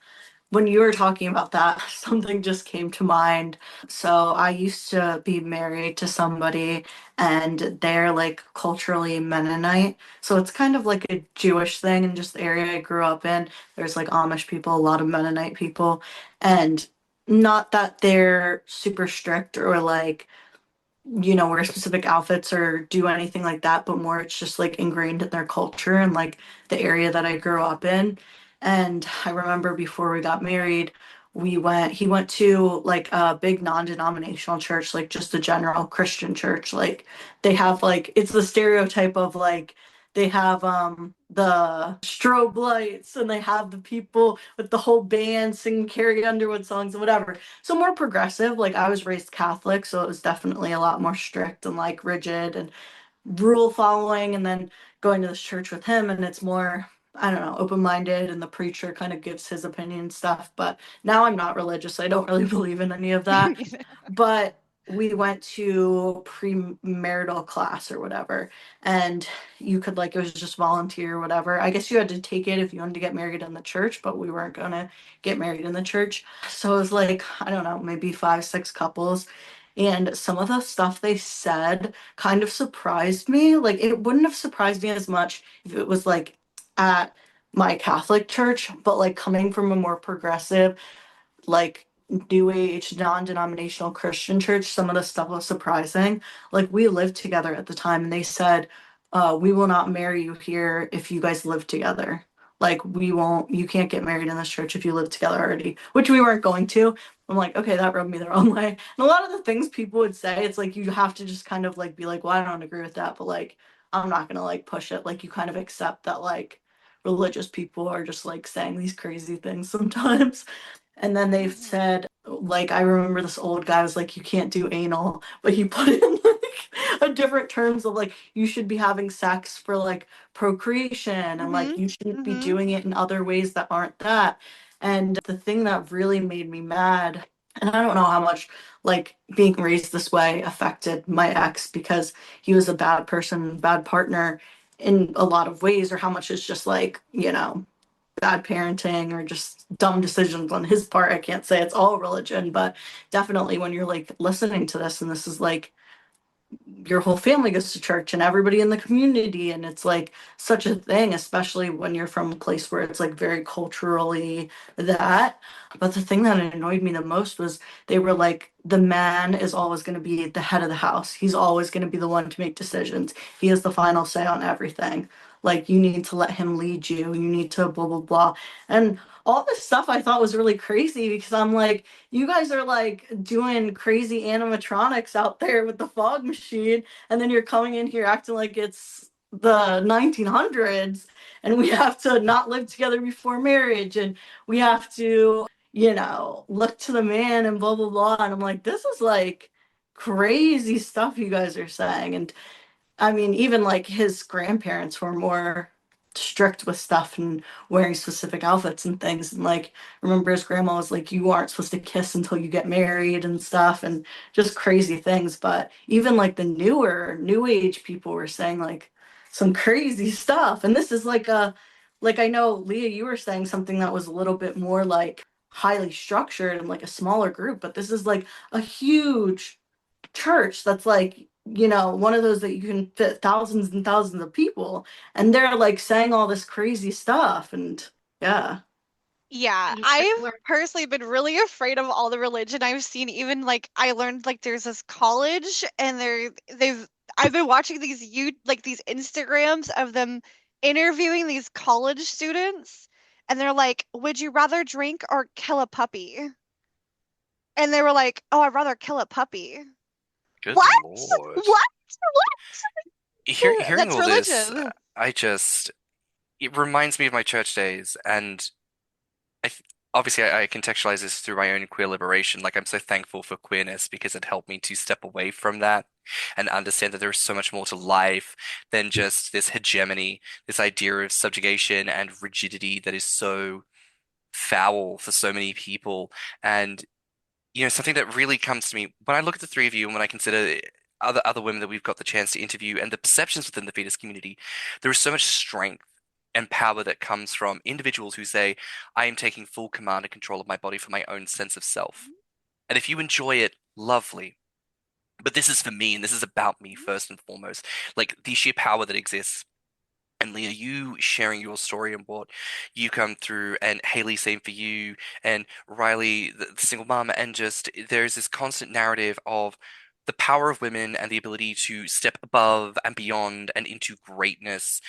when you were talking about that, something just came to mind. So I used to be married to somebody and they're like culturally Mennonite. So it's kind of like a Jewish thing in just the area I grew up in. There's like Amish people, a lot of Mennonite people, and not that they're super strict or like wear specific outfits or do anything like that, but more it's just like ingrained in their culture and like the area that I grew up in. And I remember before we got married, he went to like a big non-denominational church, like just a general Christian church. Like they have like, it's the stereotype of like, they have the strobe lights and they have the people with the whole band singing Carrie Underwood songs and whatever. So more progressive. Like I was raised Catholic, so it was definitely a lot more strict and like rigid and rule following. And then going to this church with him, and it's more, I don't know, open-minded, and the preacher kind of gives his opinion and stuff. But now I'm not religious, so I don't really believe in any of that. But we went to premarital class or whatever, and you could like, it was just volunteer or whatever. I guess you had to take it if you wanted to get married in the church, but we weren't gonna get married in the church. So it was like, I don't know, maybe 5, 6 couples. And some of the stuff they said kind of surprised me. Like it wouldn't have surprised me as much if it was like at my Catholic church, but like coming from a more progressive, like new age, non-denominational Christian church, some of the stuff was surprising. Like we lived together at the time and they said, we will not marry you here if you guys live together. Like we won't, you can't get married in this church if you live together already, which we weren't going to. I'm like, okay, that rubbed me the wrong way. And a lot of the things people would say, it's like you have to just kind of like be like, well, I don't agree with that, but like I'm not gonna like push it. Like you kind of accept that like religious people are just like saying these crazy things sometimes. And then they've Mhm. said, like, I remember this old guy was like, you can't do anal, but he put in like a different terms of like, you should be having sex for like procreation and like Mhm. you shouldn't be Mhm. doing it in other ways that aren't that. And the thing that really made me mad, and I don't know how much like being raised this way affected my ex because he was a bad person, bad partner in a lot of ways, or how much is just like, bad parenting or just dumb decisions on his part. I can't say it's all religion, but definitely when you're like listening to this and this is like your whole family goes to church and everybody in the community and it's like such a thing, especially when you're from a place where it's like very culturally that. But the thing that annoyed me the most was they were like, the man is always going to be the head of the house, he's always going to be the one to make decisions, he has the final say on everything, like you need to let him lead you, you need to blah blah blah. And all this stuff I thought was really crazy because I'm like, you guys are like doing crazy animatronics out there with the fog machine, and then you're coming in here acting like it's the 1900s, and we have to not live together before marriage, and we have to, look to the man and blah blah blah. And I'm like, this is like crazy stuff you guys are saying. And I mean, even like his grandparents were more strict with stuff and wearing specific outfits and things. And like, remember his grandma was like, you aren't supposed to kiss until you get married and stuff, and just crazy things. But even like the newer, new age people were saying like some crazy stuff. And this is like I know, Leah, you were saying something that was a little bit more like highly structured and like a smaller group, but this is like a huge church that's like, one of those that you can fit thousands and thousands of people, and they're like saying all this crazy stuff. And yeah. Yeah, You should I've learn. personally been really afraid of all the religion I've seen. Even like I learned like there's this college and I've been watching these Instagrams of them interviewing these college students and they're like, "Would you rather drink or kill a puppy?" And they were like, "Oh, I'd rather kill a puppy." Good What? Lord. What? What? Hearing That's all this, religion. it reminds me of my church days, and I th obviously I contextualize this through my own queer liberation. Like I'm so thankful for queerness because it helped me to step away from that and understand that there is so much more to life than just this hegemony, this idea of subjugation and rigidity that is so foul for so many people. And something that really comes to me when I look at the three of you and when I consider other women that we've got the chance to interview and the perceptions within the fetus community, there is so much strength and power that comes from individuals who say, I am taking full command and control of my body for my own sense of self. And if you enjoy it, lovely. But this is for me, and this is about me first and foremost. Like the sheer power that exists. And Leah, you sharing your story and what you come through, and Hayley, same for you, and Rylie, the single mom, and just there's this constant narrative of the power of women and the ability to step above and beyond and into greatness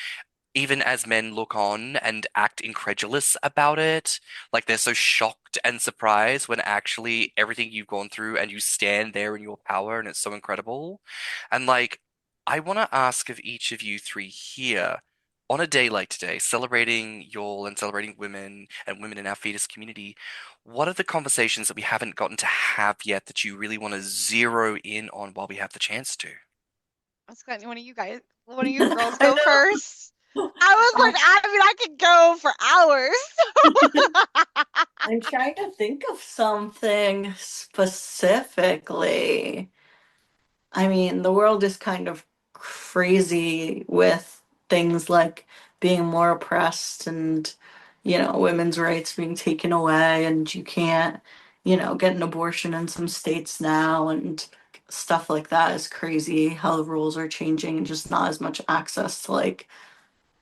even as men look on and act incredulous about it, like they're so shocked and surprised when actually everything you've gone through and you stand there in your power and it's so incredible. And like, I want to ask of each of you three here, on a day like today, celebrating y'all and celebrating women and women in our fetus community, what are the conversations that we haven't gotten to have yet that you really want to zero in on while we have the chance to? Let's go. One of you girls I go first. know. I was like, I mean, I could go for hours. I'm trying to think of something specifically. I mean, the world is kind of crazy with things like being more oppressed and, women's rights being taken away, and you can't, get an abortion in some states now, and stuff like that is crazy how the rules are changing and just not as much access to like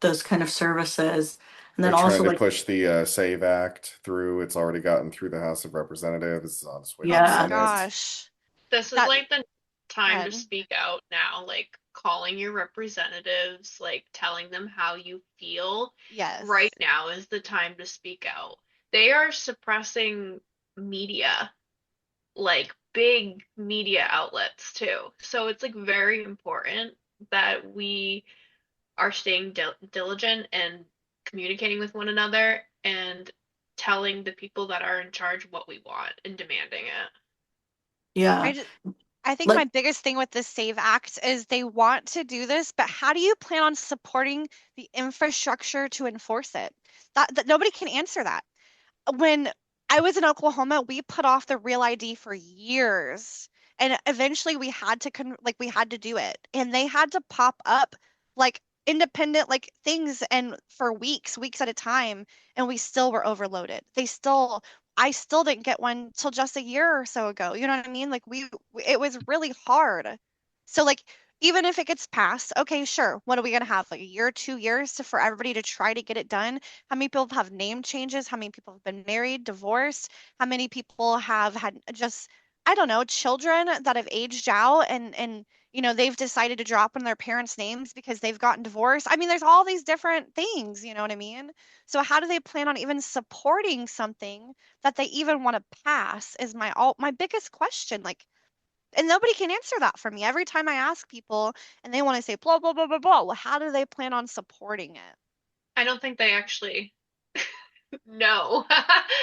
those kind of services. And then They're also trying to like, push the SAVE Act through. It's already gotten through the House of Representatives. It's on its way to Oh the my yeah, Senate. gosh. This is That like the time to God. speak out now, like calling your representatives, like telling them how you feel. Right Yes. now is the time to speak out. They are suppressing media, like big media outlets too. So it's like very important that we are staying diligent and communicating with one another and telling the people that are in charge what we want and demanding it. I yeah. just I think my Like, biggest thing with the SAVE Act is they want to do this, but how do you plan on supporting the infrastructure to enforce it? That nobody can answer that. When I was in Oklahoma, we put off the real ID for years, and eventually we had to like we had to do it, and they had to pop up like independent like things and for weeks at a time, and we still were overloaded. I still didn't get one till just a year or so ago. You know what I mean? Like it was really hard. So like even if it gets passed, okay, sure. What are we gonna have? Like a year, 2 years for everybody to try to get it done? How many people have name changes? How many people have been married, divorced? How many people have had just, I don't know, children that have aged out and they've decided to drop in their parents' names because they've gotten divorced. I mean, there's all these different things, you know what I mean? So how do they plan on even supporting something that they even want to pass is my biggest question. Like, and nobody can answer that for me. Every time I ask people and they want to say blah blah blah blah blah, well, how do they plan on supporting it? I don't think they actually know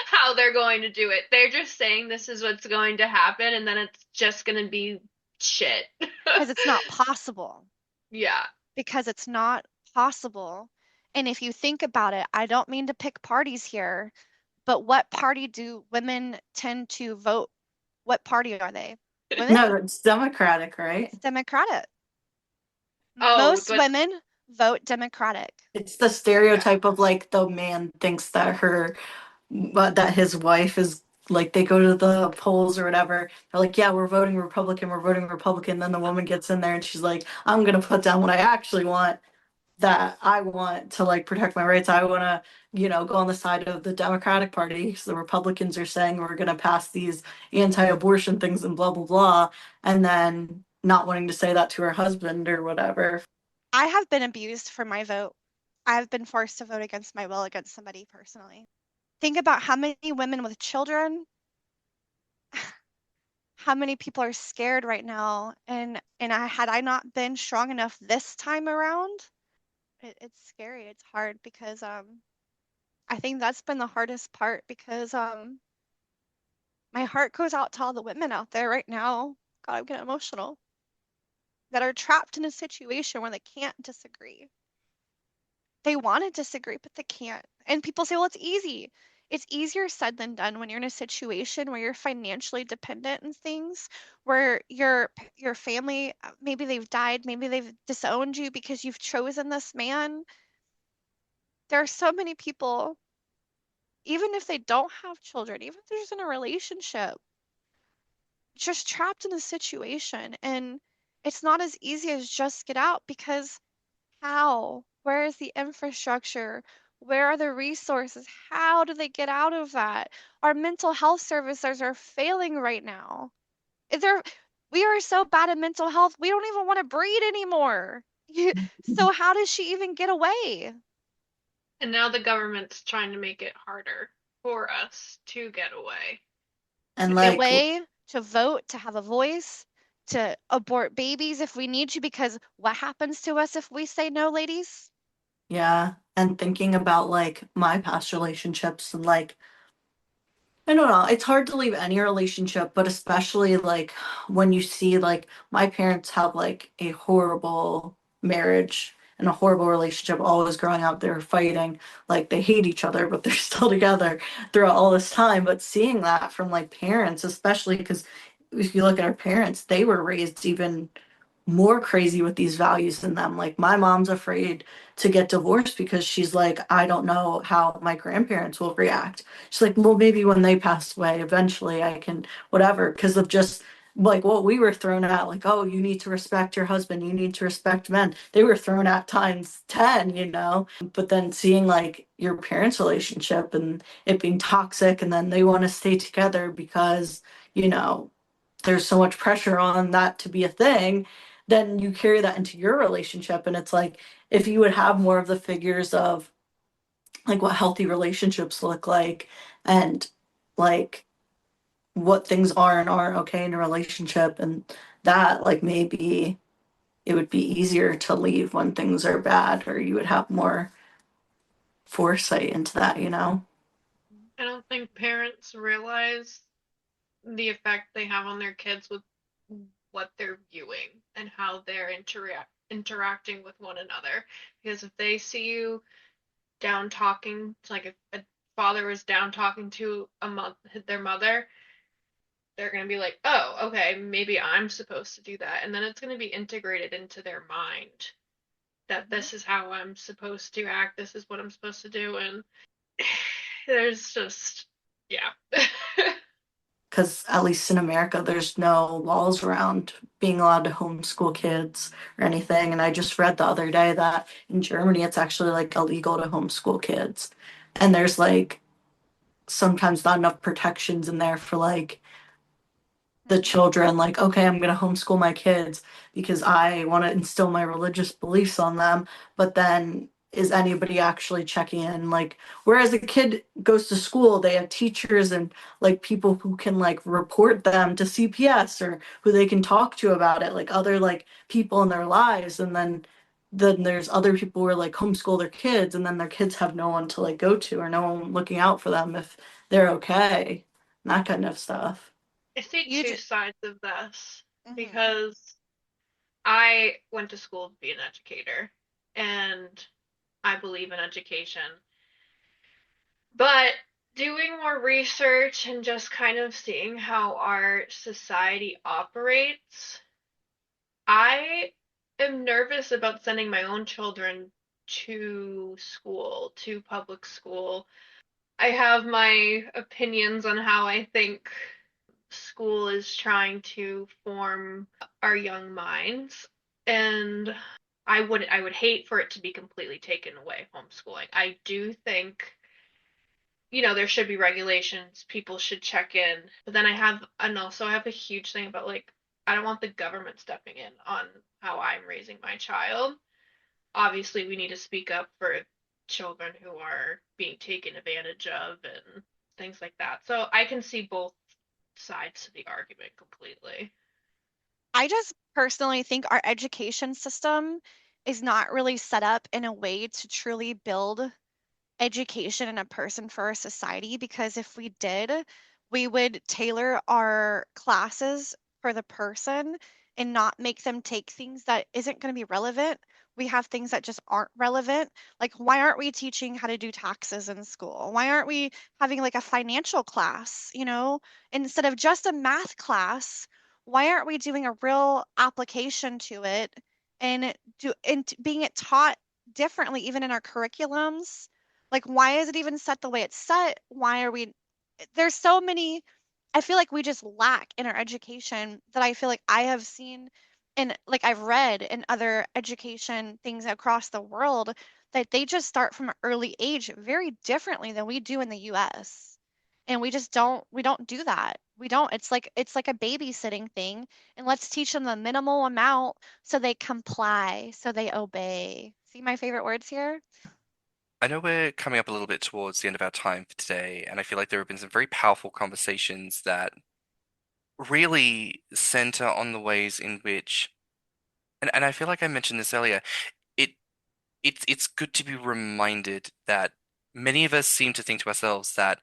how they're going to do it. They're just saying this is what's going to happen, and then it's just going to be shit. Because it's not possible. Yeah. Because it's not possible. And if you think about it, I don't mean to pick parties here, but what party do women tend to vote? What party are they? Women? no, it's Democratic, right? It's Democratic. Oh, Most but women vote Democratic. It's the yeah. stereotype of like the man thinks that that his wife is like they go to the polls or whatever. They're like, yeah, we're voting Republican, we're voting Republican. Then the woman gets in there and she's like, I'm gonna put down what I actually want, that I want to like protect my rights. I want to, go on the side of the Democratic Party because the Republicans are saying we're going to pass these anti-abortion things and blah, blah, blah. And then not wanting to say that to her husband or whatever. I have been abused for my vote. I've been forced to vote against my will against somebody personally. Think about how many women with children, how many people are scared right now. And had I not been strong enough this time around, it's scary. It's hard because I think that's been the hardest part because my heart goes out to all the women out there right now. God, I'm getting emotional. That are trapped in a situation where they can't disagree. They want to disagree, but they can't. And people say, well, it's easy. It's easier said than done when you're in a situation where you're financially dependent and things, where your family, maybe they've died, maybe they've disowned you because you've chosen this man. There are so many people, even if they don't have children, even if they're just in a relationship, just trapped in a situation. And it's not as easy as just get out because how? Where is the infrastructure? Where are the resources? How do they get out of that? Our mental health services are failing right now. They're, we are so bad at mental health, we don't even want to breed anymore. So how does she even get away? And now the government's trying to make it harder for us to get away. And A like, way to vote, to have a voice, to abort babies if we need to, because what happens to us if we say no, ladies? yeah. And thinking about like my past relationships and like, I don't know. It's hard to leave any relationship, but especially like when you see like my parents have like a horrible marriage and a horrible relationship, always growing up, they're fighting, like they hate each other, but they're still together throughout all this time. But seeing that from like parents, especially because if you look at our parents, they were raised even more crazy with these values than them. Like my mom's afraid to get divorced because she's like, I don't know how my grandparents will react. She's like, well, maybe when they pass away, eventually I can, whatever, because of just like what we were thrown at, like, oh, you need to respect your husband, you need to respect men. They were thrown at times 10, you know? But then seeing like your parents' relationship and it being toxic, and then they want to stay together because, you know, there's so much pressure on that to be a thing, then you carry that into your relationship. And it's like, if you would have more of the figures of like what healthy relationships look like, and like what things are and aren't okay in a relationship, and that like maybe it would be easier to leave when things are bad, or you would have more foresight into that, you know? I don't think parents realize the effect they have on their kids with what they're viewing and how they're interacting with one another. Because if they see you down talking, like if a father is down talking to their mother, they're going to be like, oh, okay, maybe I'm supposed to do that. And then it's going to be integrated into their mind that this is how I'm supposed to act, this is what I'm supposed to do. And there's just, yeah. Because at least in America, there's no laws around being allowed to homeschool kids or anything. And I just read the other day that in Germany, it's actually like illegal to homeschool kids. And there's like sometimes not enough protections in there for like the children, like, okay, I'm going to homeschool my kids because I want to instill my religious beliefs on them. But then is anybody actually checking in? Like, whereas a kid goes to school, they have teachers and like people who can like report them to CPS, or who they can talk to about it, like other like people in their lives. And then there's other people who are like homeschool their kids, and then their kids have no one to like go to, or no one looking out for them if they're okay, and that kind of stuff. I see You two just, sides of this mhm. because I went to school to be an educator and I believe in education. But doing more research and just kind of seeing how our society operates, I am nervous about sending my own children to school, to public school. I have my opinions on how I think school is trying to form our young minds, and I would hate for it to be completely taken away, homeschooling. I do think, there should be regulations, people should check in. But then I have a huge thing about like I don't want the government stepping in on how I'm raising my child. Obviously, we need to speak up for children who are being taken advantage of and things like that. So I can see both sides to the argument completely. I just personally think our education system is not really set up in a way to truly build education in a person for our society, because if we did, we would tailor our classes for the person and not make them take things that isn't going to be relevant. We have things that just aren't relevant. Like, why aren't we teaching how to do taxes in school? Why aren't we having like a financial class, instead of just a math class? Why aren't we doing a real application to it and being it taught differently even in our curriculums? Like, why is it even set the way it's set? Why are we there's so many I feel like we just lack in our education that I feel like I have seen, and like I've read in other education things across the world, that they just start from an early age very differently than we do in the US. And we don't do that. We don't. It's like a babysitting thing, and let's teach them the minimal amount so they comply, so they obey. See my favorite words here? I know we're coming up a little bit towards the end of our time for today, and I feel like there have been some very powerful conversations that really center on the ways in which, and I feel like I mentioned this earlier, it it's good to be reminded that many of us seem to think to ourselves that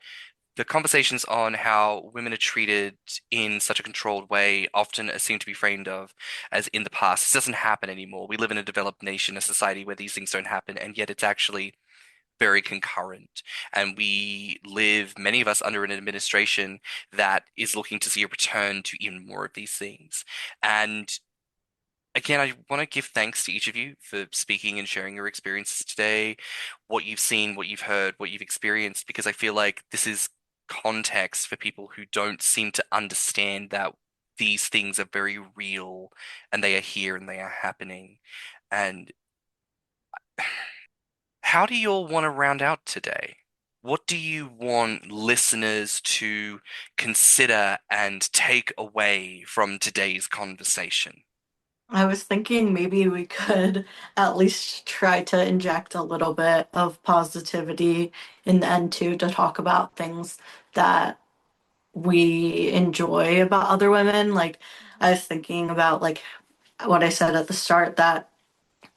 the conversations on how women are treated in such a controlled way often seem to be framed of as in the past. This doesn't happen anymore. We live in a developed nation, a society where these things don't happen, and yet it's actually very concurrent. And we live, many of us, under an administration that is looking to see a return to even more of these things. And again, I want to give thanks to each of you for speaking and sharing your experiences today, what you've seen, what you've heard, what you've experienced, because I feel like this is context for people who don't seem to understand that these things are very real and they are here and they are happening. And how do you all want to round out today? What do you want listeners to consider and take away from today's conversation? I was thinking maybe we could at least try to inject a little bit of positivity in the end too, to talk about things that we enjoy about other women. Like, I was thinking about like what I said at the start, that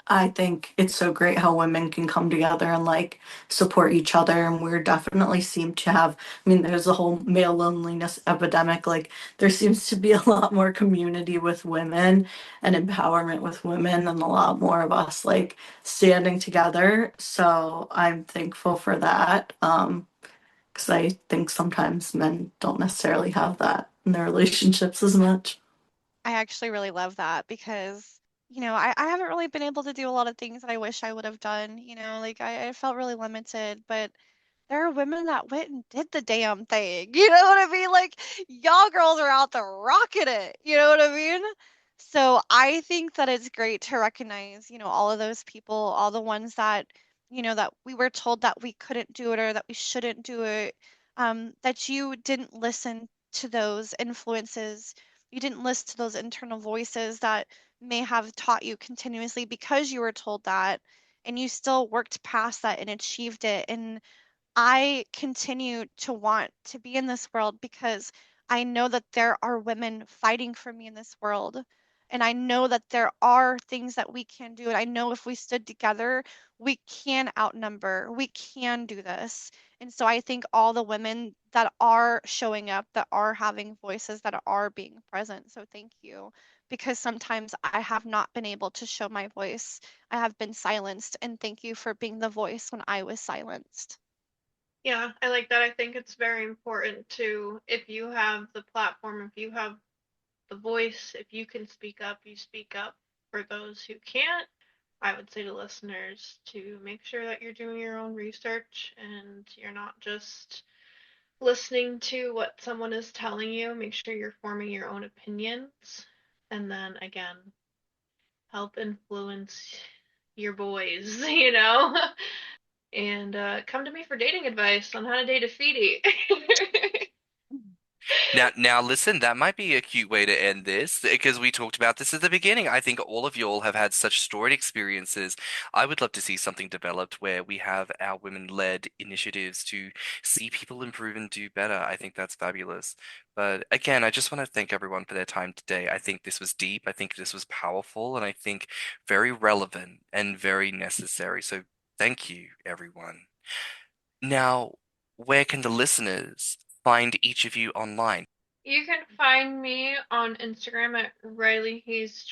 I think it's so great how women can come together and like support each other. And we're definitely seem to have, I mean, there's a whole male loneliness epidemic. Like, there seems to be a lot more community with women and empowerment with women, and a lot more of us like standing together. So I'm thankful for that. Because I think sometimes men don't necessarily have that in their relationships as much. I actually really love that because, I haven't really been able to do a lot of things that I wish I would have done. Like I felt really limited, but there are women that went and did the damn thing. You know what I mean? Like, y'all girls are out there rocking it. You know what I mean? So I think that it's great to recognize, all of those people, all the ones that, that we were told that we couldn't do it or that we shouldn't do it, that you didn't listen to those influences. You didn't listen to those internal voices that may have taught you continuously because you were told that, and you still worked past that and achieved it. And I continue to want to be in this world because I know that there are women fighting for me in this world. And I know that there are things that we can do. And I know if we stood together, we can outnumber, we can do this. And so I think all the women that are showing up, that are having voices, that are being present. So thank you. Because sometimes I have not been able to show my voice. I have been silenced. And thank you for being the voice when I was silenced. Yeah, I like that. I think it's very important to, if you have the platform, if you have the voice, if you can speak up, you speak up. For those who can't, I would say to listeners to make sure that you're doing your own research and you're not just listening to what someone is telling you. Make sure you're forming your own opinions. And then again, help influence your boys, and come to me for dating advice on how to date a feedie. Now, listen, that might be a cute way to end this because we talked about this at the beginning. I think all of you all have had such storied experiences. I would love to see something developed where we have our women-led initiatives to see people improve and do better. I think that's fabulous. But again, I just want to thank everyone for their time today. I think this was deep. I think this was powerful, and I think very relevant and very necessary. So thank you, everyone. Now, where can the listeners find each of you online? You can find me on Instagram at ryliehaze20.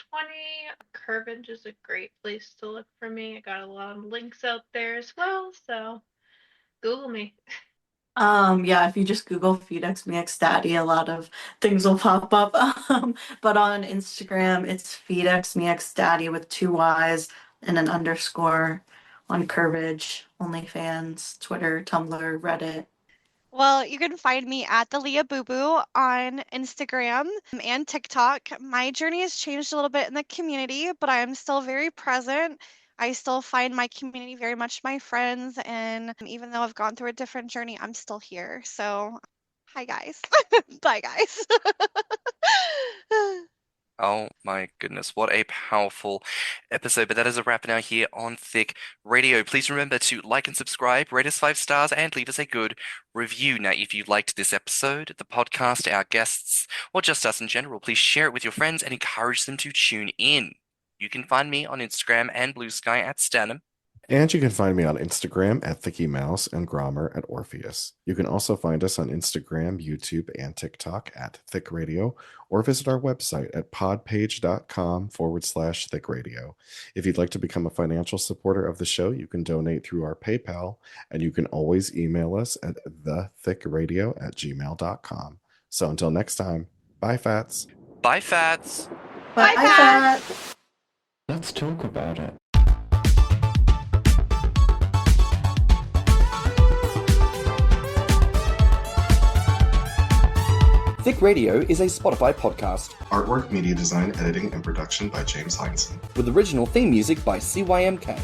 Curvage is a great place to look for me. I got a lot of links out there as well, so Google me. Yeah, if you just Google feedist daddy, a lot of things will pop up. But on Instagram, it's feedist daddy with 2 Y's and an underscore. On Curvage, OnlyFans, Twitter, Tumblr, Reddit. Well, you can find me at theleahbubu on Instagram and TikTok. My journey has changed a little bit in the community, but I am still very present. I still find my community very much my friends, and even though I've gone through a different journey, I'm still here. So, hi guys. Bye guys. Oh my goodness, what a powerful episode. But that is a wrap now here on Thicc Radio. Please remember to like and subscribe, rate us 5 stars, and leave us a good review. Now, if you liked this episode, the podcast, our guests, or just us in general, please share it with your friends and encourage them to tune in. You can find me on Instagram and BlueSky at stannnum. And you can find me on Instagram at thiccymouse and Grommr at Orpheus. You can also find us on Instagram, YouTube, and TikTok at Thicc Radio, or visit our website at podpage.com/Thicc Radio. If you'd like to become a financial supporter of the show, you can donate through our PayPal, and you can always email us at thethickradio@gmail.com. So until next time, bye, Fats. Bye, Fats. Bye, Fats. Let's talk about it. Thicc Radio is a Spotify podcast, Artwork, media design, editing, and production by James Heinzen. with original theme music by CYMK.